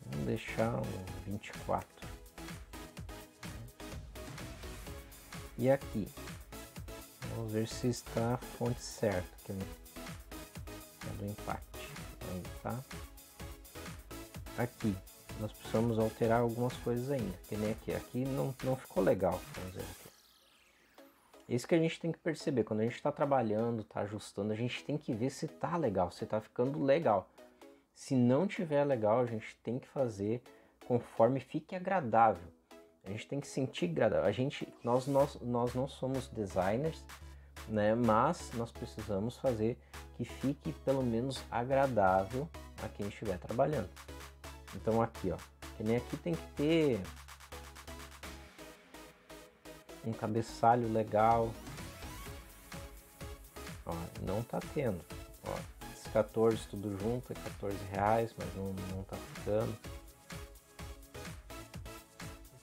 Vamos deixar um 24. E aqui, vamos ver se está a fonte certa, que é do empate. Aí tá. Aqui, nós precisamos alterar algumas coisas ainda, que nem aqui. Aqui não ficou legal, vamos ver aqui. Isso que a gente tem que perceber, quando a gente está trabalhando, está ajustando, a gente tem que ver se está legal, se está ficando legal. Se não tiver legal, a gente tem que fazer conforme fique agradável. A gente tem que sentir agradável. Nós não somos designers, né? Mas nós precisamos fazer que fique pelo menos agradável a quem estiver trabalhando. Então aqui, ó, que nem aqui tem que ter um cabeçalho legal. Ó, não tá tendo. Ó, esses 14 tudo junto é R$14, mas não tá ficando.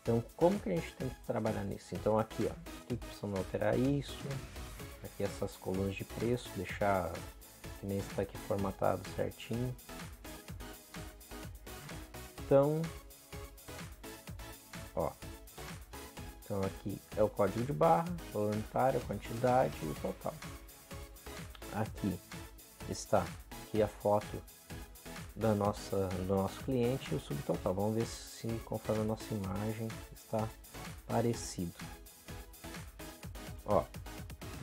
Então, como que a gente tem que trabalhar nisso? Então aqui, ó, aqui precisamos alterar isso. Aqui essas colunas de preço, deixar que nem está aqui formatado certinho. Então, ó, então aqui é o código de barra, valor unitário, quantidade e o total. Aqui está aqui a foto do nosso cliente e o subtotal. Vamos ver se conforme a nossa imagem está parecido. Ó,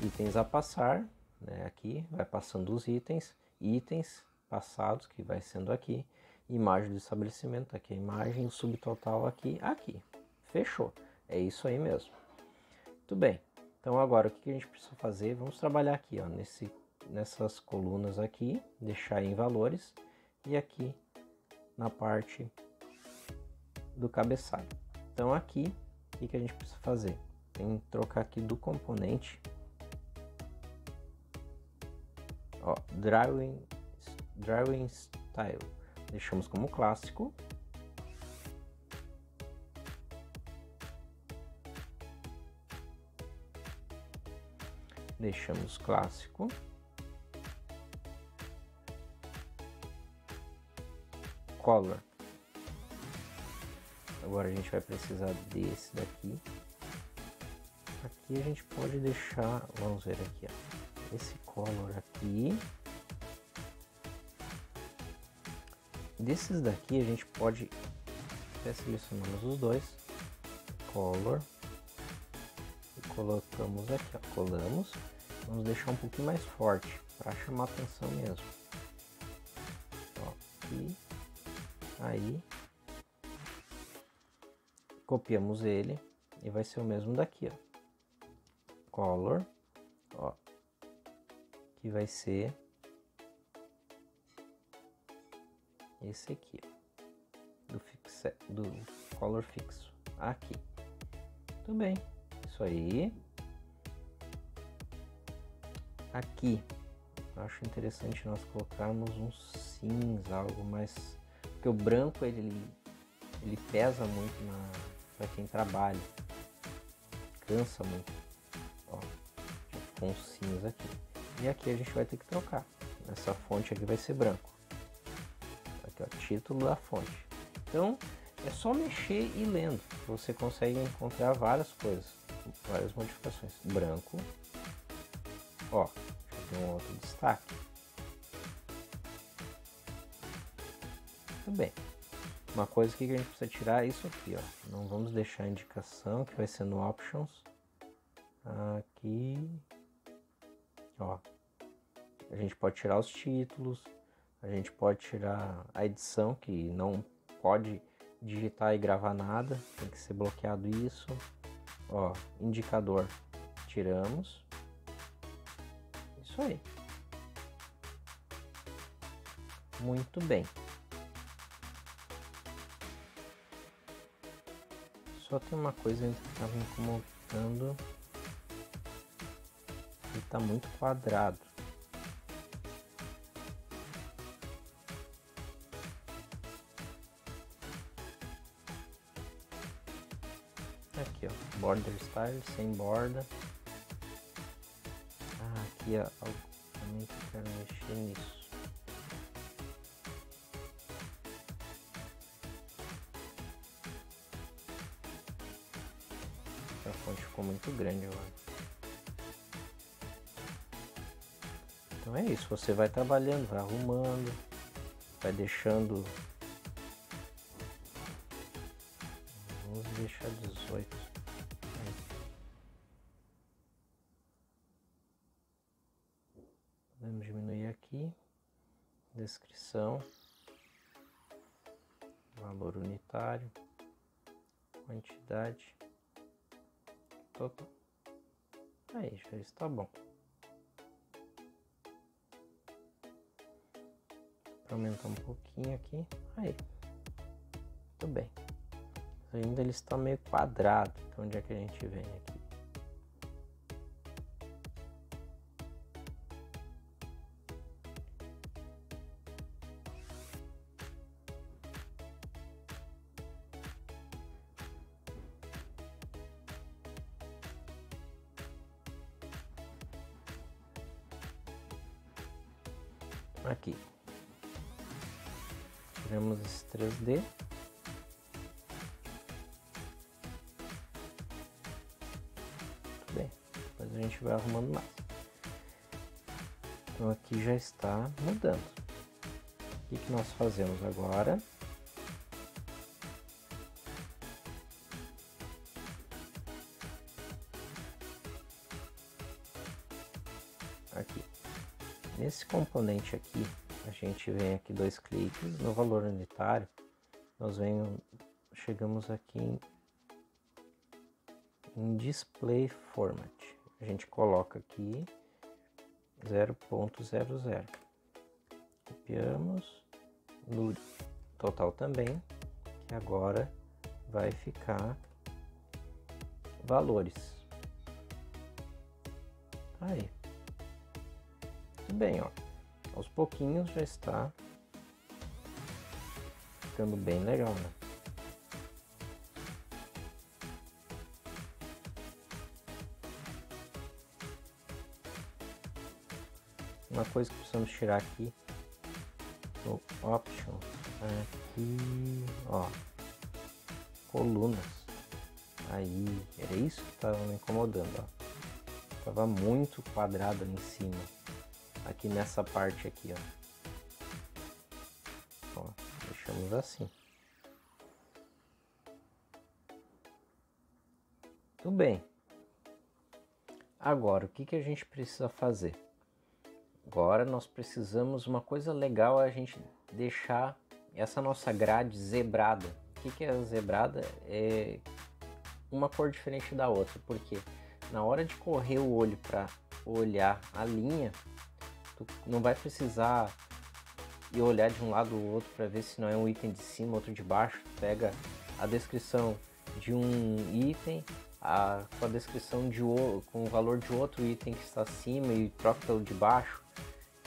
itens a passar, né? Aqui vai passando os itens passados, que vai sendo aqui, imagem do estabelecimento, aqui a imagem, o subtotal aqui. Fechou, é isso aí mesmo. Muito bem, então agora o que a gente precisa fazer? Vamos trabalhar aqui, ó, nessas colunas aqui, deixar em valores, e aqui na parte do cabeçalho. Então aqui, o que a gente precisa fazer? Tem que trocar aqui do componente, ó, drawing style, deixamos como clássico. Deixamos clássico. Color. Agora a gente vai precisar desse daqui. Aqui a gente pode deixar, vamos ver aqui, ó, esse color aqui. Desses daqui a gente pode, até selecionamos os dois, color, e colocamos aqui, ó, colamos. Vamos deixar um pouquinho mais forte para chamar atenção mesmo. Ó, aqui, aí, copiamos ele e vai ser o mesmo daqui, ó. Color, ó, que vai ser esse aqui, ó, do color fixo, aqui. Tudo bem, isso aí. Aqui, eu acho interessante nós colocarmos um cinza, algo mais, porque o branco ele pesa muito para quem trabalha. cansa muito. Ó, com cinza aqui. E aqui a gente vai ter que trocar. Essa fonte aqui vai ser branco. Aqui, ó, título da fonte. Então, é só mexer e lendo. Você consegue encontrar várias coisas, várias modificações. Branco. Ó, já tem um outro destaque. Muito bem. Uma coisa que a gente precisa tirar é isso aqui, ó. Não vamos deixar a indicação que vai ser no Options. Aqui, ó. A gente pode tirar os títulos. A gente pode tirar a edição, que não pode digitar e gravar nada. Tem que ser bloqueado isso. Ó, indicador. Tiramos. Isso aí. Muito bem. Só tem uma coisa que estava me incomodando. Ele está muito quadrado. Aqui, ó, border style, sem borda. Aqui, ó, também que eu quero mexer nisso. A fonte ficou muito grande agora. Então é isso, você vai trabalhando, vai arrumando, vai deixando. Vamos deixar 18. Podemos diminuir aqui. Descrição. Valor unitário. Quantidade. Total. Aí, já está bom. Para aumentar um pouquinho aqui. Aí. Muito bem. Ainda ele está meio quadrado. Então onde é que a gente vem aqui? Aqui. Tiramos esse 3D. Muito bem. Depois a gente vai arrumando mais. Então aqui já está mudando. O que nós fazemos agora? Aqui. Nesse componente aqui, a gente vem aqui 2 cliques no valor unitário, nós chegamos aqui em Display Format. A gente coloca aqui 0.00. Copiamos no total também, que agora vai ficar valores. Aí. Muito bem, ó. Aos pouquinhos já está ficando bem legal, né? Uma coisa que precisamos tirar aqui no Options, aqui, ó, colunas. Aí, era isso que estava me incomodando, ó. Tava muito quadrado ali em cima. Aqui nessa parte aqui, ó. Deixamos assim. Tudo bem. Agora, o que a gente precisa fazer? Agora nós precisamos, uma coisa legal é a gente deixar essa nossa grade zebrada. O que é zebrada? É uma cor diferente da outra, porque na hora de correr o olho para olhar a linha, tu não vai precisar ir olhar de um lado ou outro para ver se não é um item de cima, outro de baixo. Tu pega a descrição de um item com a descrição com o valor de outro item que está acima e troca pelo de baixo.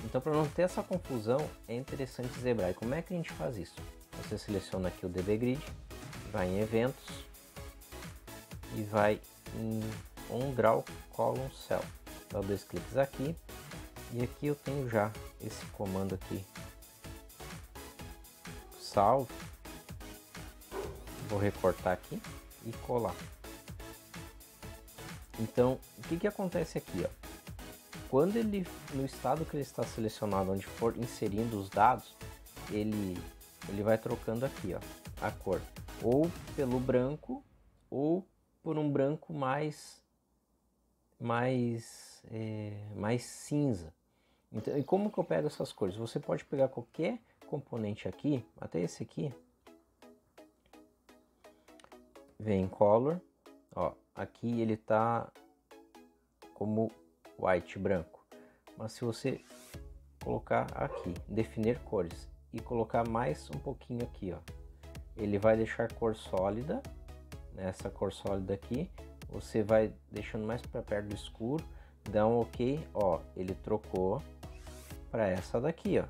Então, para não ter essa confusão, é interessante zebrar. E como é que a gente faz isso? Você seleciona aqui o DB Grid, vai em Eventos e vai em onDraw column cell. Dá 2 cliques aqui e aqui eu tenho já esse comando aqui salvo. Vou recortar aqui e colar. Então, o que acontece aqui, ó? Quando ele, no estado que ele está selecionado, onde for inserindo os dados, ele vai trocando aqui, ó, a cor, ou pelo branco, ou por um branco mais cinza. Então, e como que eu pego essas cores? Você pode pegar qualquer componente aqui, até esse aqui, vem em Color, ó, aqui ele tá como white, branco, mas se você colocar aqui, definir cores e colocar mais um pouquinho aqui, ó, ele vai deixar cor sólida, nessa cor sólida aqui, você vai deixando mais para perto do escuro, dá um OK, ó, ele trocou para essa daqui, ó.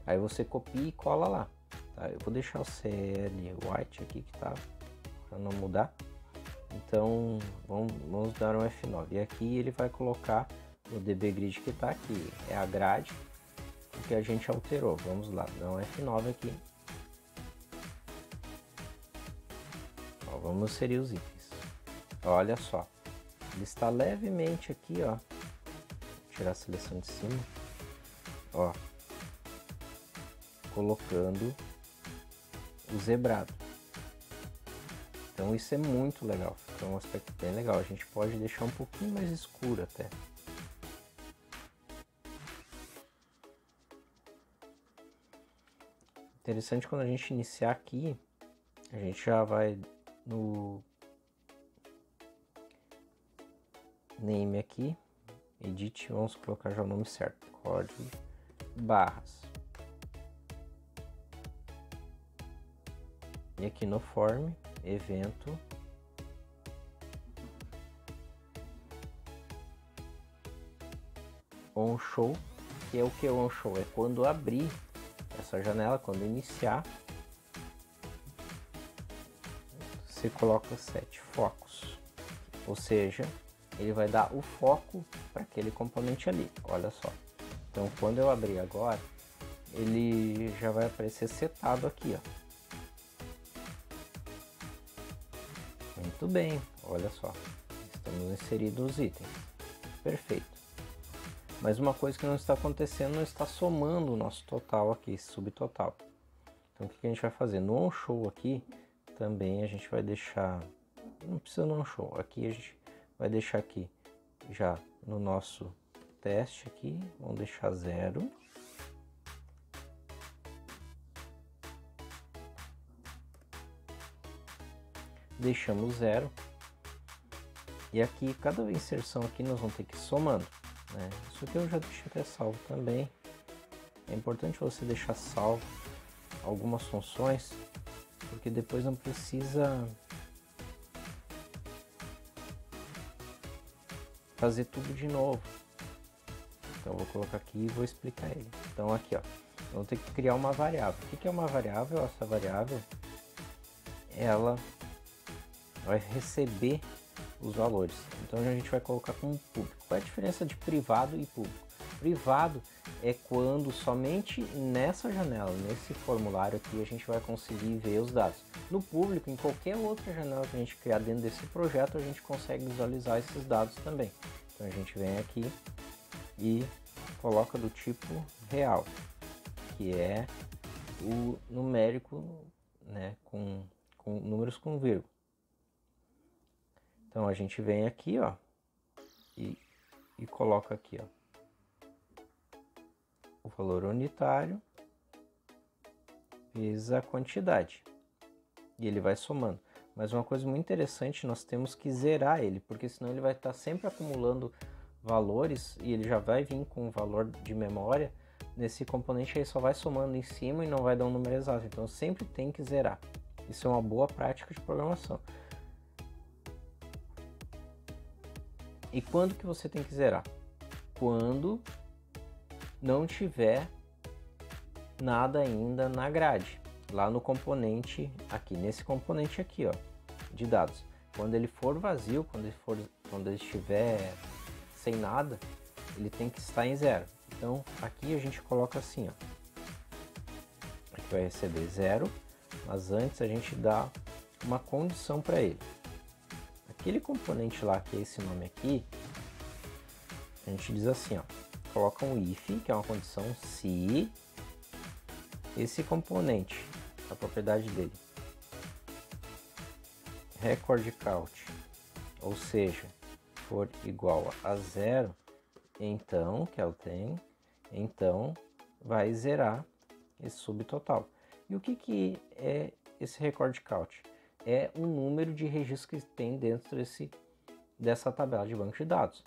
Aí você copia e cola lá, tá? Eu vou deixar o CL White aqui que tá, para não mudar. Então vamos dar um F9 e aqui ele vai colocar o DB Grid que tá aqui, é a grade que a gente alterou. Vamos lá, dar um F9 aqui. Ó, vamos inserir os itens. Olha só, ele está levemente aqui, ó. Vou tirar a seleção de cima, ó, colocando o zebrado. Então isso é muito legal, fica um aspecto bem legal. A gente pode deixar um pouquinho mais escuro até. Interessante, quando a gente iniciar aqui, a gente já vai no name aqui, edit, vamos colocar já o nome certo, código barras. E aqui no form, evento, onShow, que é o que é o onShow? É quando abrir essa janela, quando iniciar, você coloca set focus, ou seja, ele vai dar o foco para aquele componente ali, olha só. Então quando eu abrir agora, ele já vai aparecer setado aqui, ó. Muito bem, olha só, estamos inseridos os itens, perfeito. Mas uma coisa que não está acontecendo, não está somando o nosso total aqui, esse subtotal. Então o que a gente vai fazer? No onShow aqui, também a gente vai deixar, não precisa no onShow, aqui a gente vai deixar aqui, já no nosso teste aqui, vamos deixar 0. Deixamos 0. E aqui, cada inserção aqui nós vamos ter que ir somando, né? Isso aqui eu já deixei até salvo também. É importante você deixar salvo algumas funções, porque depois não precisa fazer tudo de novo. Então eu vou colocar aqui e vou explicar ele. Então aqui, ó, eu vou ter que criar uma variável. O que é uma variável? Essa variável, ela vai receber os valores. Então a gente vai colocar como público. Qual é a diferença de privado e público? Privado é quando somente nessa janela, nesse formulário aqui, a gente vai conseguir ver os dados. No público, em qualquer outra janela que a gente criar dentro desse projeto, a gente consegue visualizar esses dados também. Então a gente vem aqui e coloca do tipo real, que é o numérico, né, com números com vírgula. Então a gente vem aqui, ó, e coloca aqui, ó, o valor unitário vezes a quantidade, e ele vai somando. Mas uma coisa muito interessante, nós temos que zerar ele, porque senão ele vai estar sempre acumulando valores e ele já vai vir com o valor de memória nesse componente, aí só vai somando em cima e não vai dar um número exato. Então sempre tem que zerar. Isso é uma boa prática de programação. E quando que você tem que zerar? Quando não tiver nada ainda na grade, lá no componente aqui, nesse componente aqui, ó, de dados. Quando ele for vazio, quando ele estiver sem nada, ele tem que estar em 0. Então aqui a gente coloca assim, ó. Aqui vai receber 0, mas antes a gente dá uma condição para ele. Aquele componente lá, que é esse nome aqui, a gente diz assim, ó, coloca um if, que é uma condição se esse componente, a propriedade dele, record count, ou seja, for igual a 0, então, que ela tem, então vai zerar esse subtotal. E o que é esse record count? É o número de registros que tem dentro dessa tabela de banco de dados.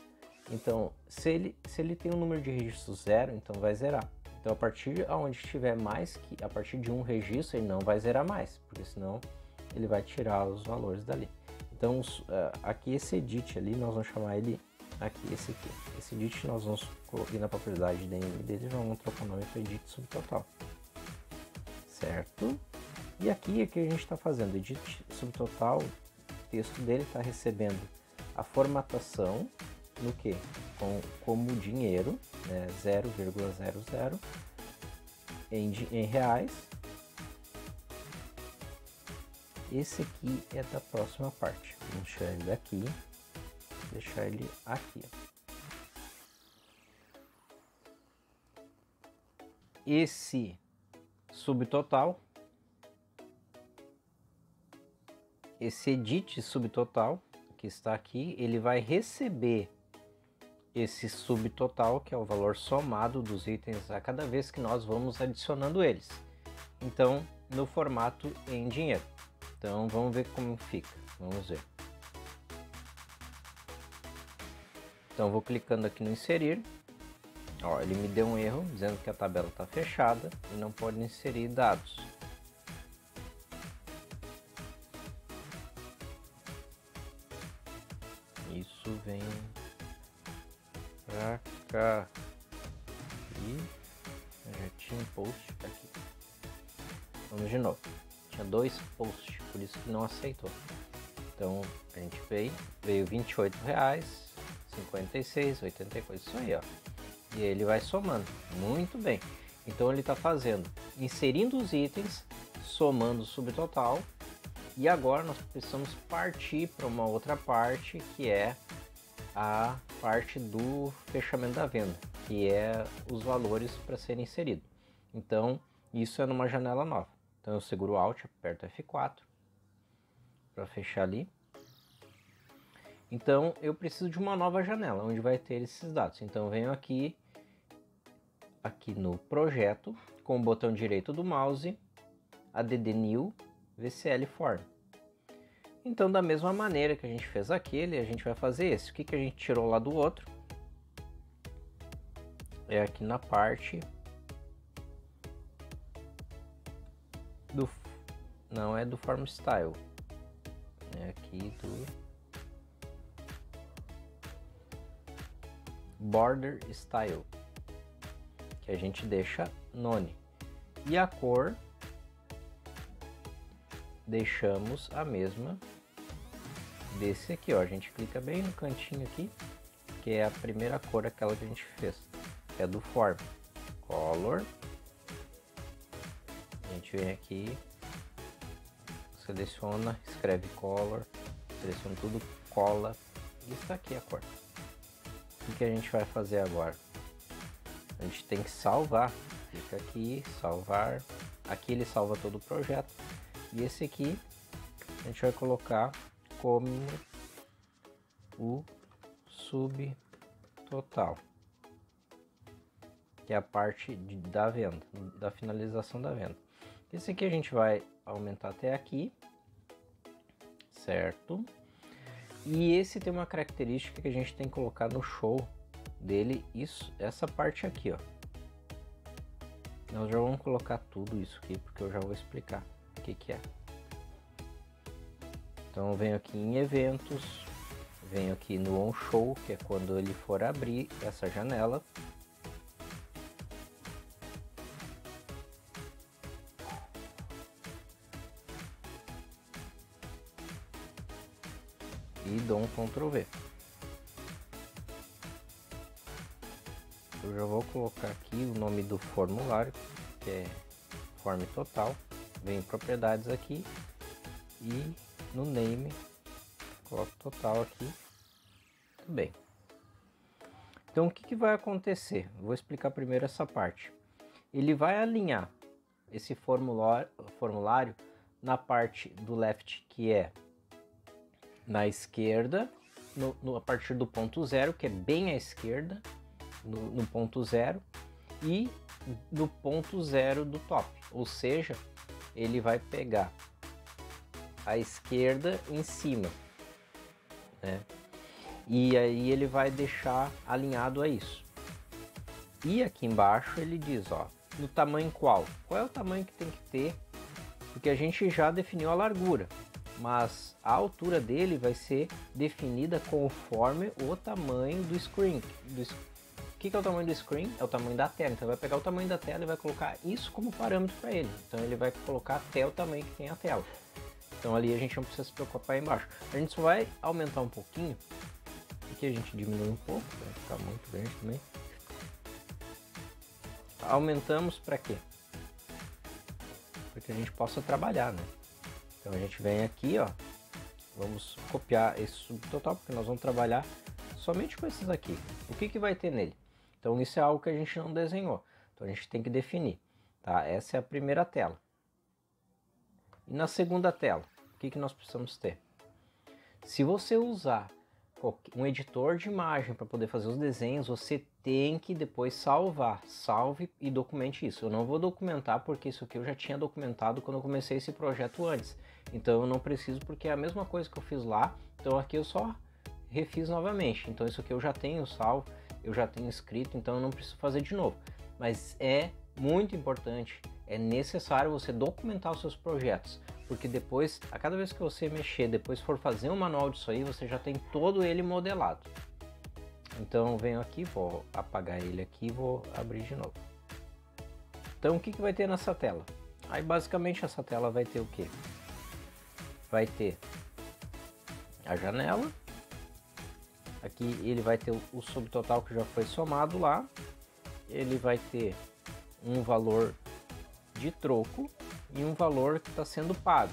Então, se ele tem um número de registros 0, então vai zerar. Então, a partir de onde tiver mais que a partir de um registro, ele não vai zerar mais, porque senão ele vai tirar os valores dali. Então, aqui esse edit ali, nós vamos chamar ele aqui, esse aqui. Esse edit nós vamos colocar na propriedade dele, vamos trocar o nome para edit subtotal. Certo? E aqui é que a gente está fazendo edit subtotal, o texto dele está recebendo a formatação no que? Como dinheiro, né, 0,00 em reais. Esse aqui é da próxima parte. Vamos tirar ele daqui, deixar ele aqui. Esse subtotal, esse edit subtotal que está aqui, ele vai receber esse subtotal, que é o valor somado dos itens a cada vez que nós vamos adicionando eles. Então, no formato em dinheiro. Então, vamos ver como fica. Vamos ver. Então, vou clicando aqui no inserir. Ó, ele me deu um erro, dizendo que a tabela está fechada e não pode inserir dados. Isso vem pra cá. E já tinha um post aqui. Vamos de novo. Tinha 2 posts, por isso que não aceitou. Então a gente veio R$28, 56, 84, isso aí, ó. E ele vai somando. Muito bem. Então ele está fazendo, inserindo os itens, somando o subtotal. E agora nós precisamos partir para uma outra parte, que é a parte do fechamento da venda, que é os valores para serem inseridos. Então, isso é numa janela nova. Então eu seguro o Alt, aperto F4 para fechar ali. Então eu preciso de uma nova janela, onde vai ter esses dados. Então eu venho aqui no projeto, com o botão direito do mouse, add new VCL form. Então, da mesma maneira que a gente fez aquele, a gente vai fazer esse. O que a gente tirou lá do outro? É aqui na parte do... Não é do form style. É aqui do border style, que a gente deixa none. E a cor deixamos a mesma desse aqui, ó. A gente clica bem no cantinho aqui, que é a primeira cor, aquela que a gente fez, que é do form. Color. A gente vem aqui, seleciona, escreve color, seleciona tudo, cola, e está aqui a cor. O que a gente vai fazer agora? A gente tem que salvar. Clica aqui, salvar. Aqui ele salva todo o projeto. E esse aqui a gente vai colocar como o subtotal, que é a parte da venda, da finalização da venda. Esse aqui a gente vai aumentar até aqui, certo? E esse tem uma característica que a gente tem que colocar no show dele, essa parte aqui, ó. Nós já vamos colocar tudo isso aqui, porque eu já vou explicar o que é. Então eu venho aqui em eventos, venho aqui no on show, que é quando ele for abrir essa janela. e dou um Ctrl V. Eu já vou colocar aqui o nome do formulário, que é Form Total. Vem em propriedades aqui e no name coloco total aqui. Tudo bem. Então o que vai acontecer? Vou explicar primeiro essa parte. Ele vai alinhar esse formulário na parte do left, que é na esquerda, a partir do ponto 0, que é bem à esquerda, no ponto 0, e no ponto 0 do top. Ou seja, ele vai pegar a esquerda em cima, né? E aí ele vai deixar alinhado a isso. E aqui embaixo ele diz, ó, no tamanho qual? Qual é o tamanho que tem que ter? Porque a gente já definiu a largura, mas a altura dele vai ser definida conforme o tamanho do screen. O que é o tamanho do screen? É o tamanho da tela. Então vai pegar o tamanho da tela e vai colocar isso como parâmetro para ele. Então ele vai colocar até o tamanho que tem a tela. Então ali a gente não precisa se preocupar embaixo. A gente só vai aumentar um pouquinho. Aqui a gente diminui um pouco, vai ficar muito grande também. Aumentamos para quê? Para que a gente possa trabalhar, né? Então a gente vem aqui, ó, vamos copiar esse subtotal, porque nós vamos trabalhar somente com esses aqui. O que vai ter nele? Então isso é algo que a gente não desenhou, então a gente tem que definir, tá? Essa é a primeira tela. E na segunda tela, o que nós precisamos ter? Se você usar um editor de imagem para poder fazer os desenhos, você tem que depois salvar. Salve e documente isso. Eu não vou documentar porque isso aqui eu já tinha documentado quando eu comecei esse projeto antes. Então eu não preciso, porque é a mesma coisa que eu fiz lá. Então aqui eu só refiz novamente. Então isso aqui eu já tenho salvo, eu já tenho escrito, então eu não preciso fazer de novo. Mas é muito importante, é necessário você documentar os seus projetos. Porque depois, a cada vez que você mexer, depois for fazer um manual disso aí, você já tem todo ele modelado. Então venho aqui, vou apagar ele aqui e vou abrir de novo. Então o que vai ter nessa tela? Aí basicamente essa tela vai ter o que? Vai ter a janela. Aqui ele vai ter o subtotal que já foi somado lá. Ele vai ter um valor de troco e um valor que está sendo pago.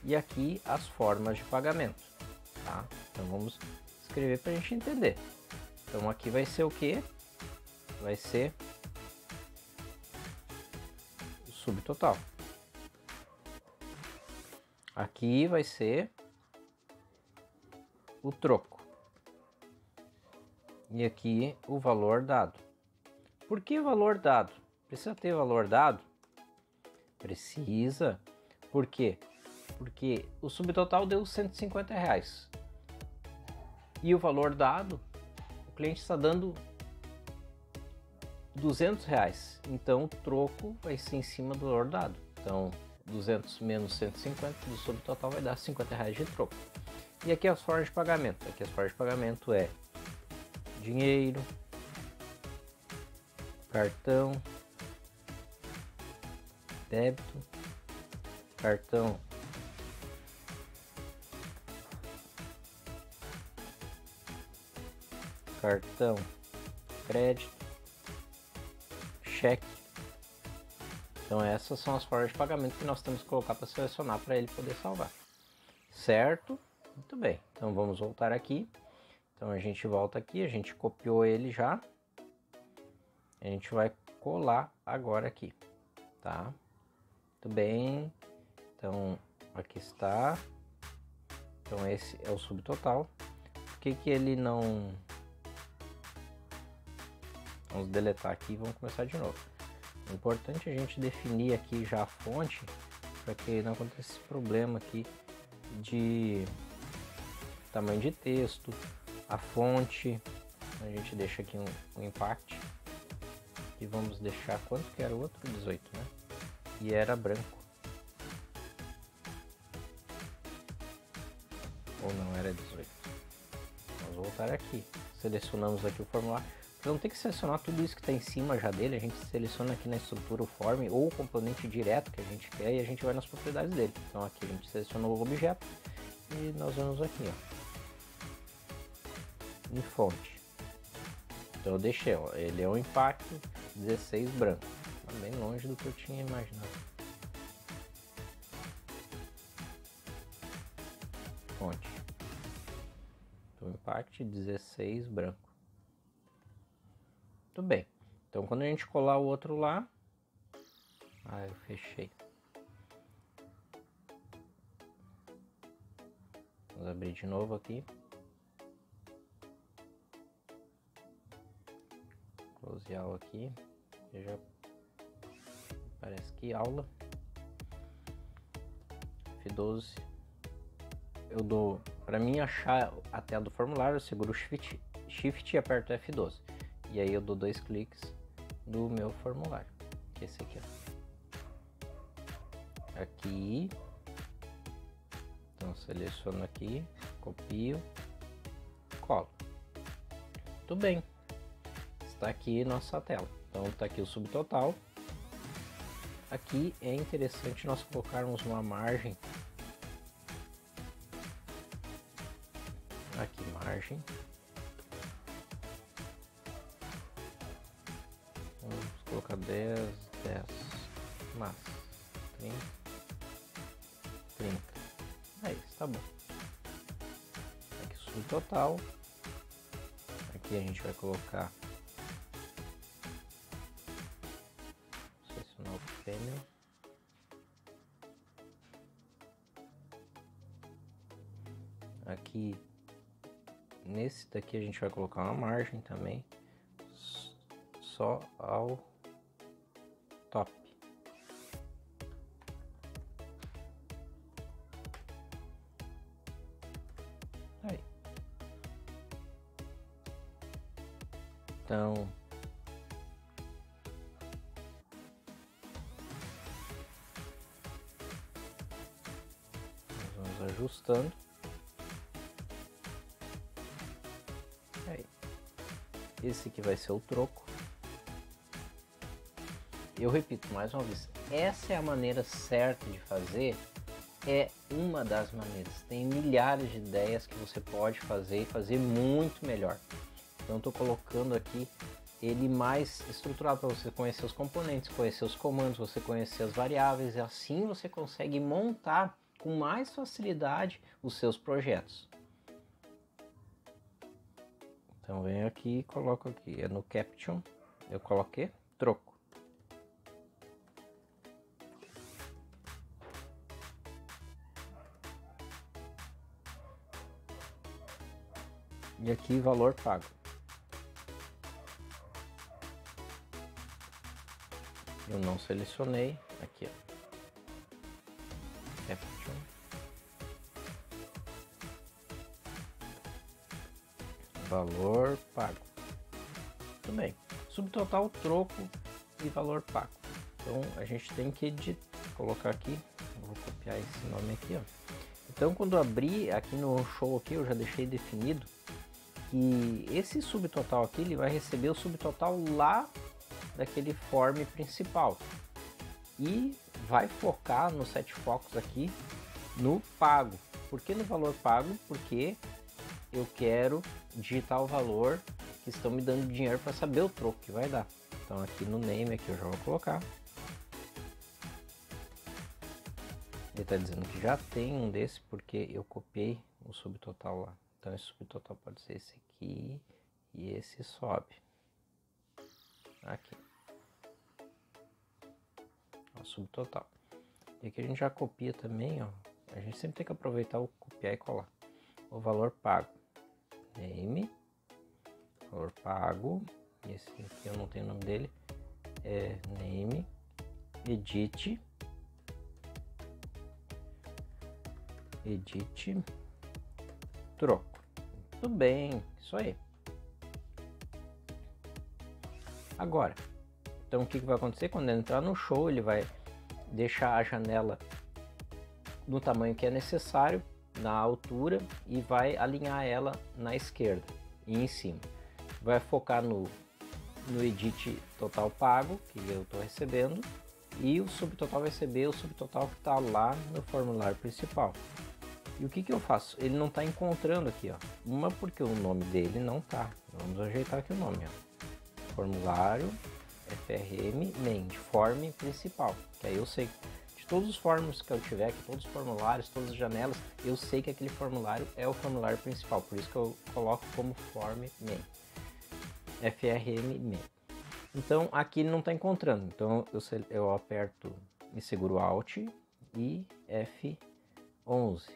E aqui as formas de pagamento, tá? Então vamos escrever para a gente entender. Então aqui vai ser o que? Vai ser o subtotal. Aqui vai ser o troco. E aqui o valor dado. Por que valor dado? Precisa ter valor dado? Precisa. Por quê? Porque o subtotal deu R$150. E o valor dado, o cliente está dando R$200. Então o troco vai ser em cima do valor dado. Então 200 menos 150 do subtotal vai dar R$50 de troco. E aqui as formas de pagamento. Aqui as formas de pagamento é dinheiro, cartão, débito, cartão crédito, cheque. Então essas são as formas de pagamento que nós temos que colocar para selecionar para ele poder salvar. Certo? Muito bem. Então vamos voltar aqui. Então a gente volta aqui, a gente copiou ele já. A gente vai colar agora aqui, tá? Muito bem. Então aqui está. Então esse é o subtotal. Por que ele não... Vamos deletar aqui e vamos começar de novo. É importante a gente definir aqui já a fonte para que não aconteça esse problema aqui de tamanho de texto, a fonte. A gente deixa aqui um impact e vamos deixar quanto que era o outro? 18, né? E era branco. Ou não era 18? Vamos voltar aqui. Selecionamos aqui o formulário. Não tem que selecionar tudo isso que está em cima já dele, a gente seleciona aqui na estrutura o form ou o componente direto que a gente quer e a gente vai nas propriedades dele. Então aqui a gente selecionou o objeto E nós vamos aqui, ó, em fonte. Então eu deixei, ó, ele é um Impact 16 branco, tá bem longe do que eu tinha imaginado. Fonte. Então Impact 16 branco. Tudo bem. Então quando a gente colar o outro lá, eu fechei. Vamos abrir de novo aqui. Close all aqui. Já parece que aula. F12. Eu dou, para mim achar a tela do formulário, eu seguro o Shift e aperto F12. E aí eu dou 2 cliques do meu formulário, que é esse aqui, ó. Aqui. Então seleciono aqui, copio, colo. Tudo bem. Está aqui nossa tela. Então está aqui o subtotal. Aqui é interessante nós colocarmos uma margem. Aqui, margem. Vamos colocar 10, 10, mas 30, 30. É isso, tá bom. Aqui o subtotal. Aqui a gente vai colocar, selecionar o panel. Aqui nesse daqui a gente vai colocar uma margem também, só ao top. Aí. Então nós vamos ajustando. Aí. Esse aqui vai ser o troco. Eu repito mais uma vez, essa é a maneira certa de fazer, é uma das maneiras. Tem milhares de ideias que você pode fazer e fazer muito melhor. Então estou colocando aqui ele mais estruturado para você conhecer os componentes, conhecer os comandos, você conhecer as variáveis, e assim você consegue montar com mais facilidade os seus projetos. Então venho aqui e coloco aqui, no Caption, eu coloquei troco. E aqui valor pago. Eu não selecionei, aqui ó, Caption. Valor pago. Tudo bem. Subtotal, troco e valor pago. Então a gente tem que colocar aqui, vou copiar esse nome aqui, ó. Então quando abrir aqui no show aqui, eu já deixei definido que esse subtotal aqui ele vai receber o subtotal lá daquele form principal e vai focar no set focus aqui no pago. Por que no valor pago? Porque eu quero digitar o valor que estão me dando dinheiro para saber o troco que vai dar. Então aqui no name aqui eu já vou colocar. Ele está dizendo que já tem um desse porque eu copiei o subtotal lá. Então esse subtotal pode ser esse aqui e esse sobe. Aqui. O subtotal. E aqui a gente já copia também, ó. A gente sempre tem que aproveitar o copiar e colar. O valor pago. Name. Valor pago. Esse aqui eu não tenho o nome dele. É name. Edit. Edit. Troco. Tudo bem. Isso aí. Agora. Então o que vai acontecer? Quando entrar no show, ele vai deixar a janela no tamanho que é necessário, na altura, e vai alinhar ela na esquerda e em cima. Vai focar no edit total pago, que eu estou recebendo, e o subtotal vai receber o subtotal que está lá no formulário principal. E o que que eu faço? Ele não está encontrando aqui, ó. Uma porque o nome dele não tá. Vamos ajeitar aqui o nome, ó. Formulário FRM main, form principal. Que aí eu sei de todos os forms que eu tiver aqui, todos os formulários, todas as janelas, eu sei que aquele formulário é o formulário principal. Por isso que eu coloco como form main. FRM main. Então aqui ele não está encontrando. Então eu aperto e seguro Alt e F11.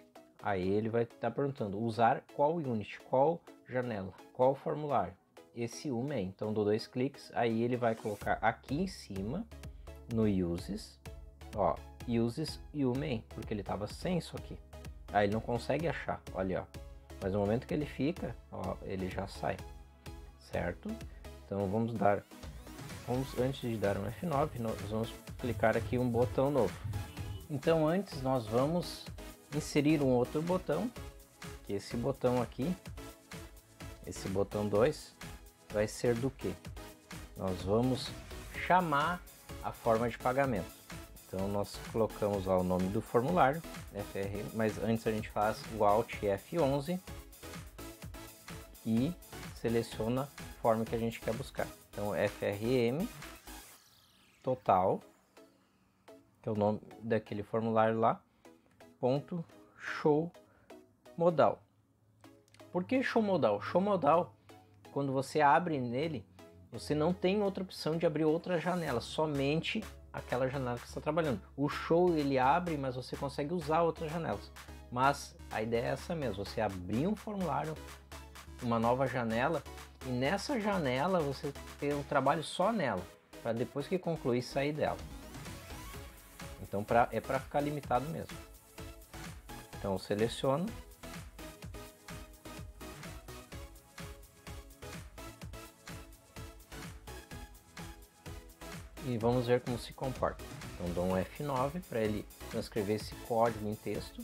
Aí ele vai estar perguntando usar qual unit, qual janela, qual formulário. Esse main. Então dou 2 cliques, aí ele vai colocar aqui em cima no uses, ó, uses main, porque ele estava sem isso aqui. Aí ele não consegue achar, olha, ó. Mas no momento que ele fica, ó, ele já sai, certo? Então antes de dar um F9, nós vamos clicar aqui um botão novo. Então antes nós vamos inserir um outro botão, que esse botão aqui, esse botão 2, vai ser do que? Nós vamos chamar a forma de pagamento. Então nós colocamos lá o nome do formulário, FR, mas antes a gente faz o Alt F11 e seleciona a forma que a gente quer buscar. Então FRM total, que é o nome daquele formulário lá, ponto show modal. Por que show modal? Show modal, quando você abre nele, você não tem outra opção de abrir outra janela, somente aquela janela que você está trabalhando. O show ele abre, mas você consegue usar outras janelas. Mas a ideia é essa mesmo, você abrir um formulário, uma nova janela, e nessa janela você tem um trabalho só nela, para depois que concluir sair dela. Então é para ficar limitado mesmo. Então eu seleciono. E vamos ver como se comporta. Então dou um F9 para ele transcrever esse código em texto.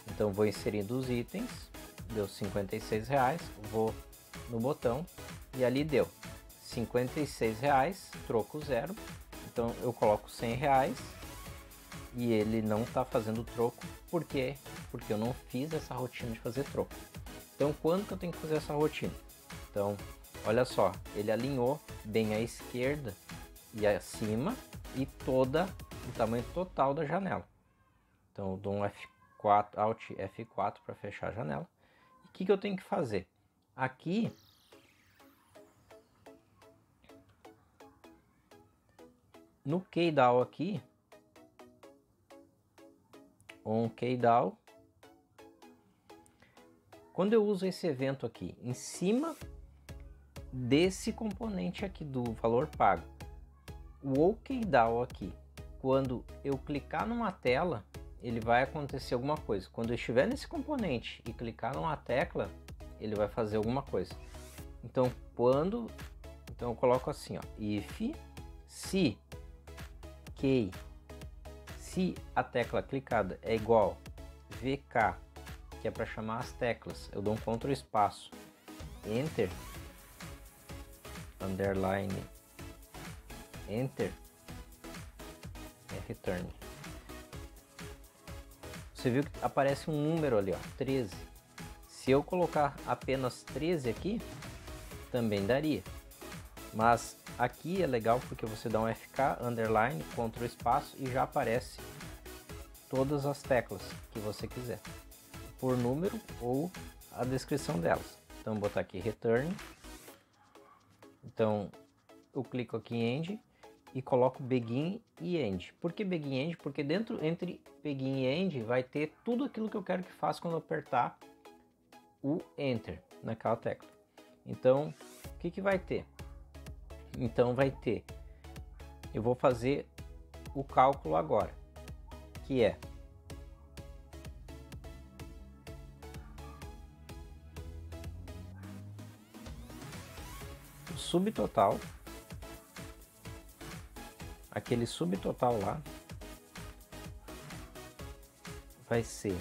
Então vou inserindo os itens, deu R$56, vou no botão e ali deu R$56, troco zero. Então eu coloco R$100 e ele não está fazendo troco. Por quê? Porque eu não fiz essa rotina de fazer troco. Então quando que eu tenho que fazer essa rotina? Então olha só, ele alinhou bem à esquerda e acima e toda o tamanho total da janela. Então eu dou um F4, Alt F4 para fechar a janela. E o que eu tenho que fazer? Aqui no keyDAO aqui, on keyDAO, quando eu uso esse evento aqui em cima desse componente aqui do valor pago, o OKDAO aqui, quando eu clicar numa tela, ele vai acontecer alguma coisa. Quando eu estiver nesse componente e clicar numa tecla, ele vai fazer alguma coisa. Então eu coloco assim, ó, if se key, se a tecla clicada é igual vk, que é para chamar as teclas, eu dou um Ctrl espaço, enter, underline, enter, return. Você viu que aparece um número ali, ó, 13. Se eu colocar apenas 13 aqui, também daria. Mas aqui é legal porque você dá um FK, underline, Ctrl espaço e já aparece todas as teclas que você quiser, por número ou a descrição delas. Então vou botar aqui return. Então eu clico aqui em end e coloco begin e end. Por que begin e end? Porque entre begin e end vai ter tudo aquilo que eu quero que faça quando eu apertar o enter naquela tecla. Então o que vai ter? Então vai ter, eu vou fazer o cálculo agora, que é o subtotal, aquele subtotal lá vai ser,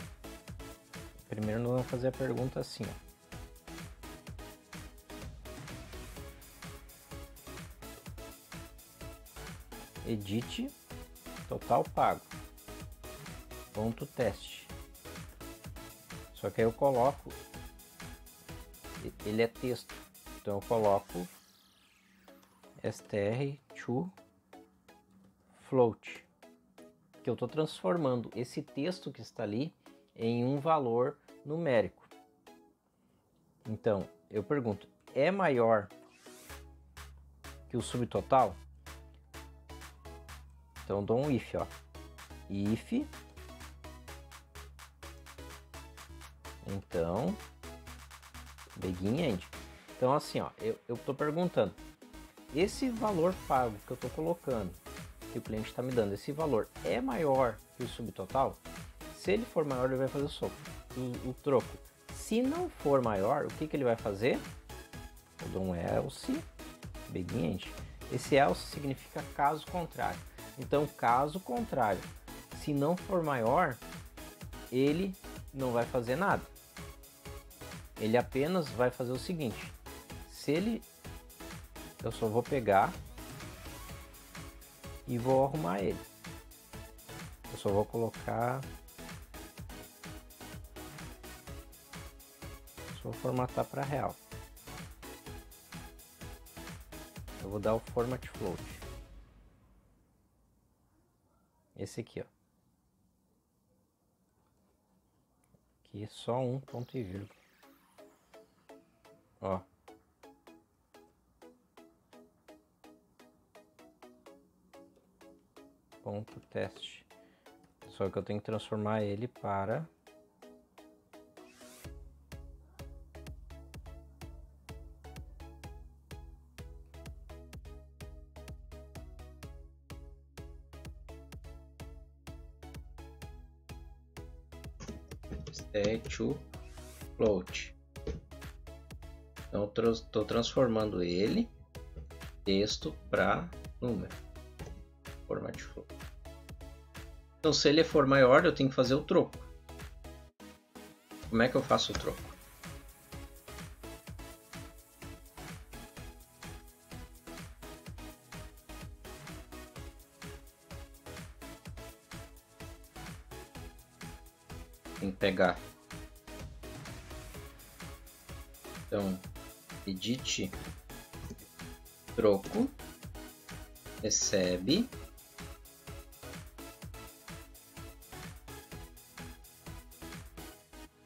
primeiro nós vamos fazer a pergunta assim, ó. Edit total pago, ponto teste. Só que aí eu coloco, ele é texto, então eu coloco str to float, que eu estou transformando esse texto que está ali em um valor numérico. Então eu pergunto, é maior que o subtotal? Então eu dou um if, ó, if, então begin end. Então assim, ó, eu estou perguntando, esse valor pago que eu estou colocando, que o cliente está me dando, esse valor é maior que o subtotal? Se ele for maior, ele vai fazer o troco. Se não for maior, o que ele vai fazer? Eu dou um else, begin end. Esse else significa caso contrário. Então, caso contrário, se não for maior, ele não vai fazer nada. Ele apenas vai fazer o seguinte, eu só vou pegar e vou arrumar ele. Eu só vou colocar, só vou formatar para real. Eu vou dar o format float. Esse aqui, ó. Aqui é só um ponto e vírgula. Ó. Ponto teste. Só que eu tenho que transformar ele para to float. Então estou transformando ele texto para número. Format float. Então se ele for maior, eu tenho que fazer o troco. Como é que eu faço o troco? Tem que pegar. Então, edit troco, recebe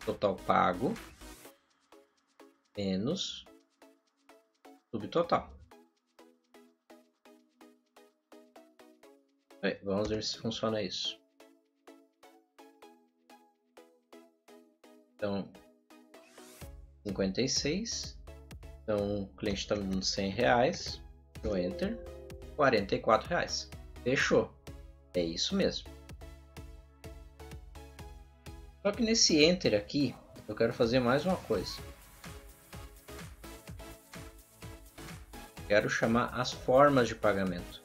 total pago menos subtotal. Vamos ver se funciona isso. Então, 56. Então, o cliente está me dando R$100. Eu enter. R$44. Fechou. É isso mesmo. Só que nesse enter aqui, eu quero fazer mais uma coisa. Quero chamar as formas de pagamento.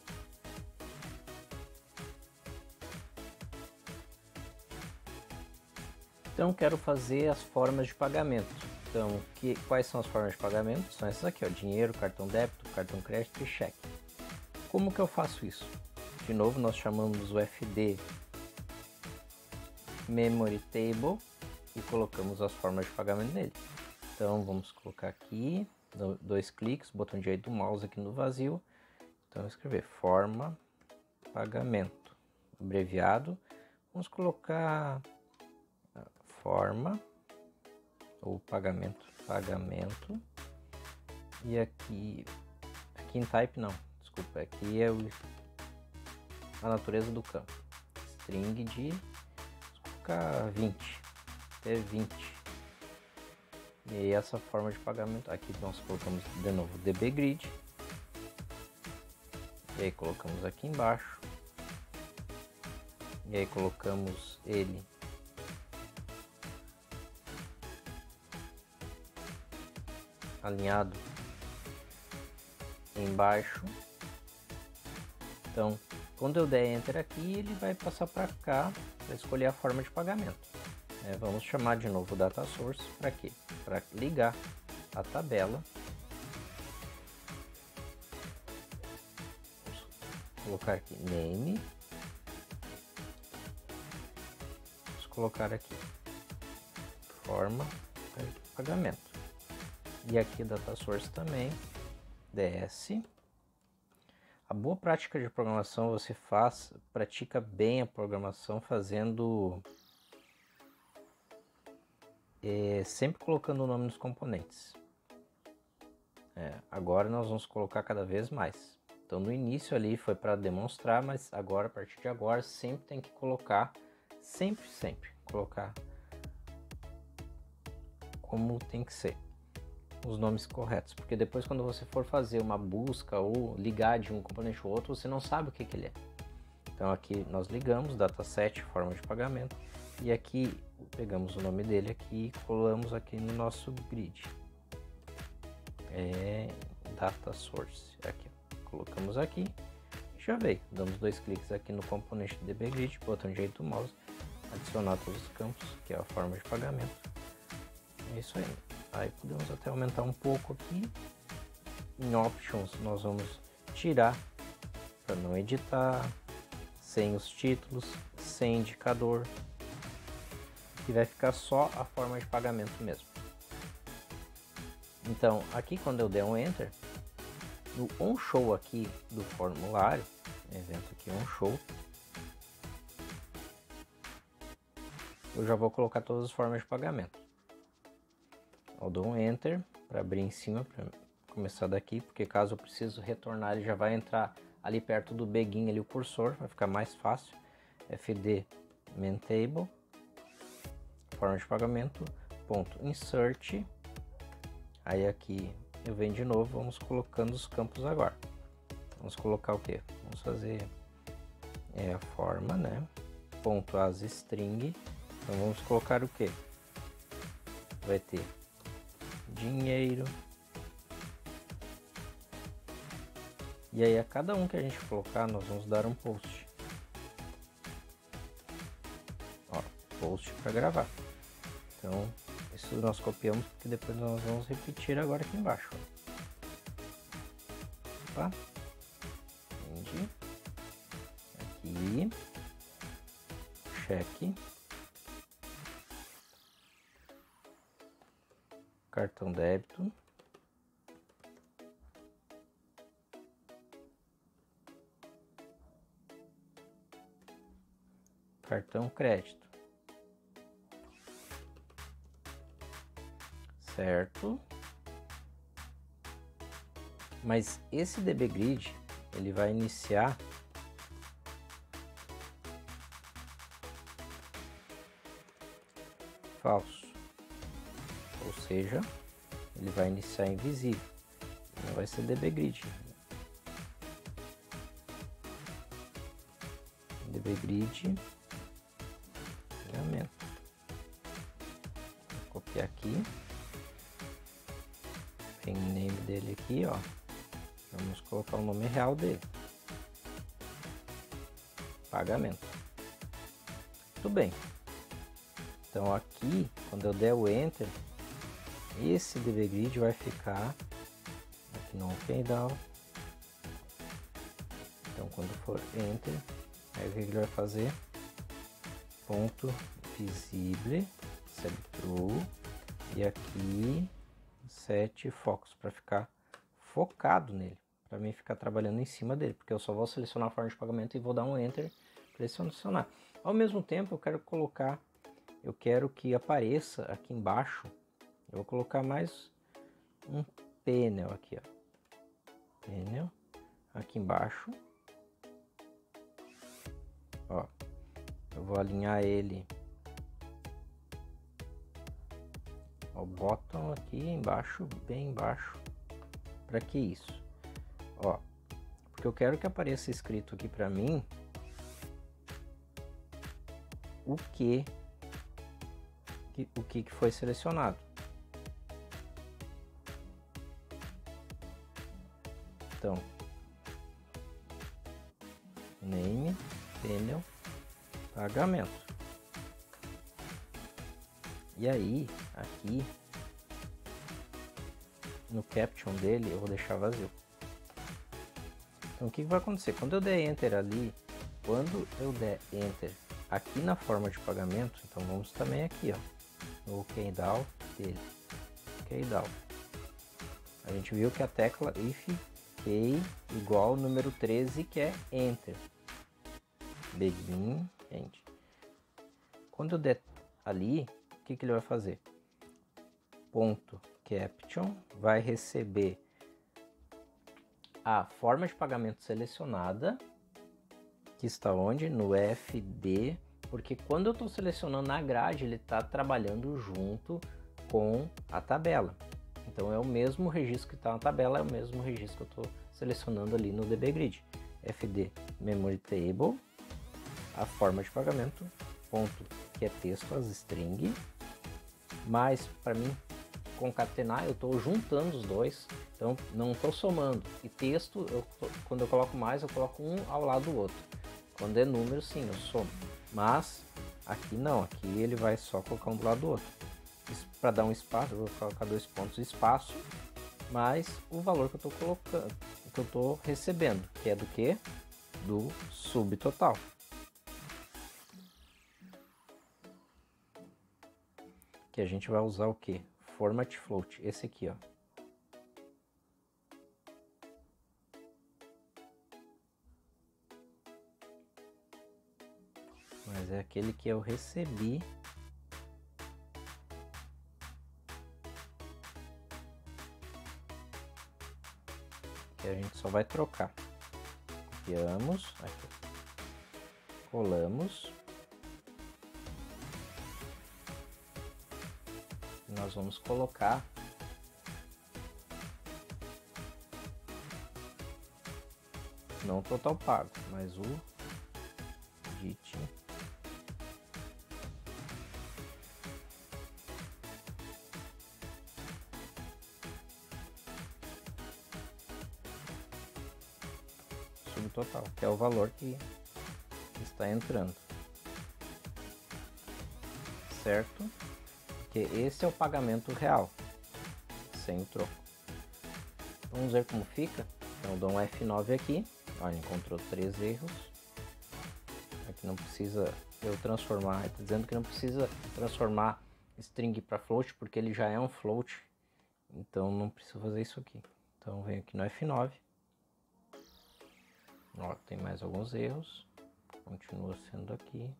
Então, quero fazer as formas de pagamento. Então, quais são as formas de pagamento? São essas aqui, ó, dinheiro, cartão débito, cartão crédito e cheque. Como que eu faço isso? De novo, nós chamamos o FD Memory Table e colocamos as formas de pagamento nele. Então, vamos colocar aqui, dois cliques, botão direito do mouse aqui no vazio. Então, eu escrever forma pagamento, abreviado. Vamos colocar forma ou pagamento, e aqui em type não, desculpa, aqui é a natureza do campo, string de, vamos colocar 20, até 20, e aí essa forma de pagamento, aqui nós colocamos de novo dbgrid, e aí colocamos aqui embaixo, e aí colocamos ele alinhado embaixo. Então, quando eu der enter aqui, ele vai passar para cá para escolher a forma de pagamento. Vamos chamar de novo o data source para quê? Para ligar a tabela. Vamos colocar aqui name. Vamos colocar aqui forma de pagamento. E aqui Data Source também, DS. A boa prática de programação você pratica bem a programação fazendo sempre colocando o nome nos componentes. Agora nós vamos colocar cada vez mais. Então no início ali foi para demonstrar, mas agora, a partir de agora, sempre tem que colocar, sempre colocar como tem que ser, os nomes corretos, porque depois quando você for fazer uma busca ou ligar de um componente ao outro, você não sabe o que ele é. Então aqui nós ligamos, dataset, forma de pagamento, e aqui pegamos o nome dele aqui e colamos aqui no nosso grid. Data Source, aqui, colocamos aqui, já veio, damos 2 cliques aqui no componente do DB Grid, botão direito do mouse, adicionar todos os campos, que é a forma de pagamento. É isso aí. Aí podemos até aumentar um pouco aqui. Em Options nós vamos tirar para não editar, sem os títulos, sem indicador, e vai ficar só a forma de pagamento mesmo. Então aqui quando eu der um Enter, no OnShow aqui do formulário, evento aqui OnShow, eu já vou colocar todas as formas de pagamento. Eu dou um Enter para abrir em cima, para começar daqui, porque caso eu preciso retornar, ele já vai entrar ali perto do begin, ali o cursor, vai ficar mais fácil. FD main table, forma de pagamento, ponto insert. Aí aqui eu venho de novo, vamos colocando os campos agora. Vamos colocar o que? Vamos fazer a forma, né? Ponto as string. Então vamos colocar o que? Vai ter dinheiro. E aí a cada um que a gente colocar, nós vamos dar um post. Ó, post para gravar. Então, isso nós copiamos porque depois nós vamos repetir agora aqui embaixo. Opa. Entendi. Aqui. Cheque. Cartão débito. Cartão crédito. Certo? Mas esse DB Grid, ele vai iniciar falso. Ou seja, ele vai iniciar invisível. Não vai ser DB Grid. DB Grid. Pagamento. Vou copiar aqui. Tem o name dele aqui, ó. Vamos colocar o nome real dele. Pagamento. Tudo bem. Então aqui, quando eu der o Enter, esse DB Grid vai ficar aqui no OpenDAO. Então quando for Enter, aí o que ele vai fazer? Ponto visible, true, e aqui set focus, para ficar focado nele, para mim ficar trabalhando em cima dele, porque eu só vou selecionar a forma de pagamento e vou dar um Enter para ele selecionar. Ao mesmo tempo eu quero que apareça aqui embaixo, eu vou colocar mais um panel aqui, ó, panel aqui embaixo, ó, eu vou alinhar ele o bottom aqui embaixo, bem embaixo. Para que isso? Ó, porque eu quero que apareça escrito aqui para mim o que foi selecionado. Então, name, panel, pagamento. E aí, aqui no caption dele eu vou deixar vazio. Então o que vai acontecer? Quando eu der Enter ali, quando eu der Enter aqui na forma de pagamento, então vamos também aqui, ó, no keydown dele. Keydown. A gente viu que a tecla if key igual ao número 13, que é enter. Begin end. Quando eu der ali, o que ele vai fazer? Ponto caption vai receber a forma de pagamento selecionada, que está onde? No FD, porque quando eu estou selecionando na grade, ele está trabalhando junto com a tabela. Então é o mesmo registro que está na tabela, é o mesmo registro que eu estou selecionando ali no DBGrid. FD Memory Table, a forma de pagamento, ponto, que é texto, as string, mas para mim concatenar, eu estou juntando os dois, então não estou somando. E texto, quando eu coloco mais, eu coloco um ao lado do outro. Quando é número, sim, eu somo. Mas aqui não, aqui ele vai só colocar um do lado do outro. Para dar um espaço, eu vou colocar 2 pontos espaço, mais o valor que eu estou colocando, que eu estou recebendo, que é do que? Do subtotal. Que a gente vai usar o que? Format float, esse aqui, ó. Mas é aquele que eu recebi. Que a gente só vai trocar. Copiamos, aqui. Colamos. E nós vamos colocar não o total pago, mas o DIT. Subtotal, que é o valor que está entrando. Certo? Porque esse é o pagamento real, sem o troco. Vamos ver como fica. Então eu dou um F9 aqui. Olha, encontrou 3 erros. Aqui não precisa eu transformar, está dizendo que não precisa transformar string para float, porque ele já é um float, então não precisa fazer isso aqui. Então venho aqui no F9, ó, tem mais alguns erros, continua sendo aqui.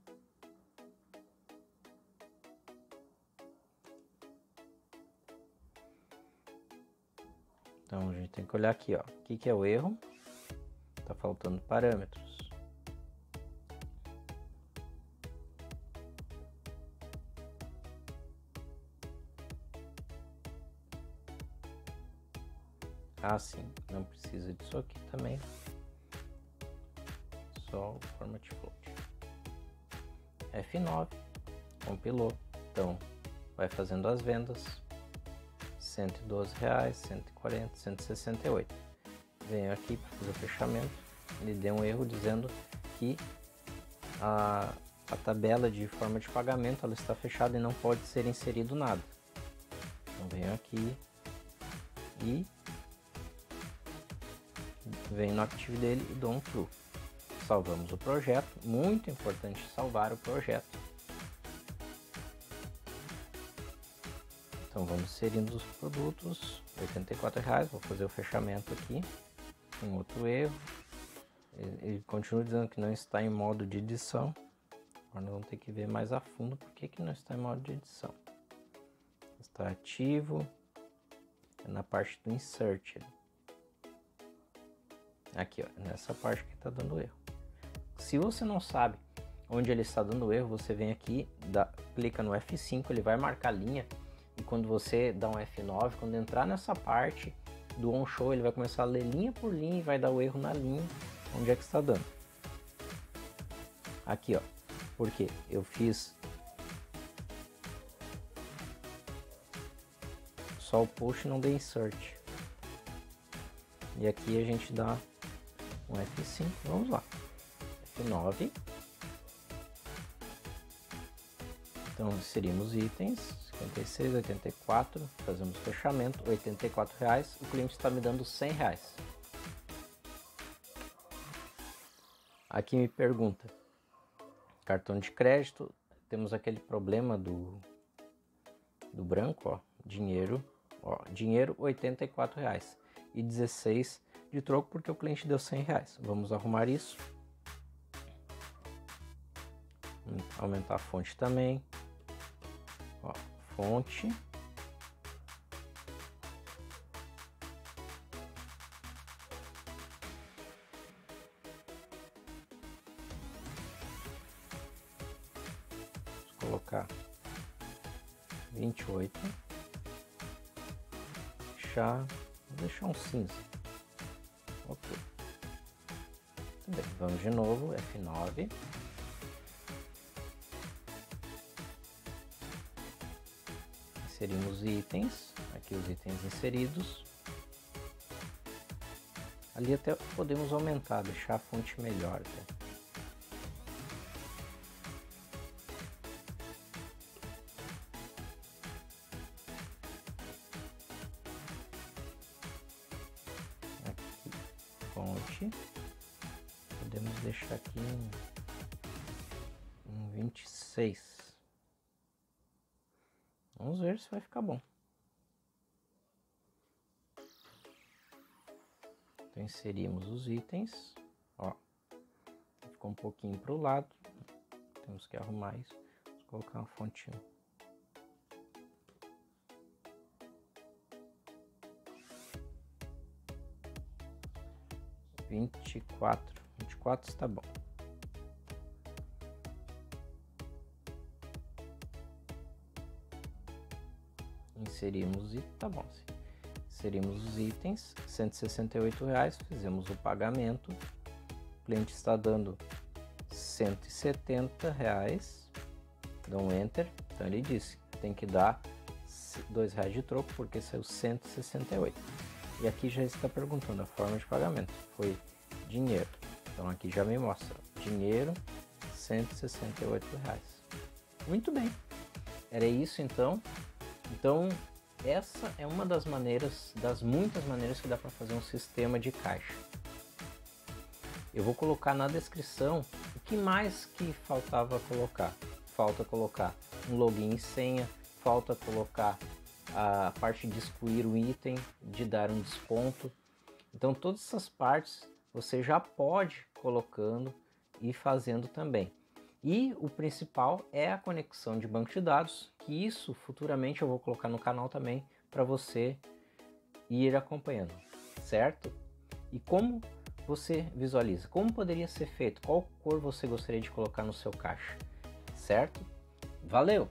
Então a gente tem que olhar aqui, ó, o que é o erro? Tá faltando parâmetros. Ah, sim, não precisa disso aqui também. Só o format float. F9, compilou. Então, vai fazendo as vendas. R$112, 140, 168. Venho aqui para fazer o fechamento. Ele deu um erro dizendo que a tabela de forma de pagamento ela está fechada e não pode ser inserido nada. Então venho aqui e venho no Active dele e dou um True. Salvamos o projeto, muito importante salvar o projeto. Então vamos inserindo os produtos, R$84, vou fazer o fechamento aqui, um outro erro. Ele continua dizendo que não está em modo de edição. Agora nós vamos ter que ver mais a fundo por que não está em modo de edição. Está ativo, é na parte do Insert. Aqui, ó, nessa parte que está dando erro. Se você não sabe onde ele está dando erro, você vem aqui, clica no F5, ele vai marcar a linha. E quando você dá um F9, quando entrar nessa parte do on-show, ele vai começar a ler linha por linha e vai dar o erro na linha onde é que está dando. Aqui, ó, porque eu fiz só o push e não dei insert. E aqui a gente dá um F5, vamos lá, F9. Então inserimos itens, 56, 84, fazemos fechamento, R$84, o cliente está me dando R$100. Aqui me pergunta, cartão de crédito, temos aquele problema do branco, ó, dinheiro R$ 84,00 e 16 de troco porque o cliente deu R$ 100. Vamos arrumar isso. Aumentar a fonte também. Ó, fonte. Vou colocar 28. Vou deixar um cinza. Ok. Tudo bem, vamos de novo, F9. Inserimos itens, aqui os itens inseridos. Ali até podemos aumentar, deixar a fonte melhor. Tá? Fonte, podemos deixar aqui um 26. Vamos ver se vai ficar bom. Então inserimos os itens, ó, ficou um pouquinho para o lado, temos que arrumar isso. Vou colocar uma fonte. vinte e quatro está bom. Inserimos e tá bom. Inserimos os itens, R$ 168,00, fizemos o pagamento. O cliente está dando R$ 170,00. Dá um enter. Então ele disse que tem que dar R$ 2,00 de troco porque saiu 168. E aqui já está perguntando a forma de pagamento. Foi dinheiro. Então aqui já me mostra. Dinheiro, R$ 168,00. Muito bem. Era isso então. Então essa é uma das maneiras, das muitas maneiras que dá para fazer um sistema de caixa. Eu vou colocar na descrição o que mais que faltava colocar. Falta colocar um login e senha, falta colocar a parte de excluir o item, de dar um desconto. Então todas essas partes você já pode colocando e fazendo também. E o principal é a conexão de banco de dados, que isso futuramente eu vou colocar no canal também para você ir acompanhando, certo? E como você visualiza, como poderia ser feito, qual cor você gostaria de colocar no seu caixa, certo? Valeu!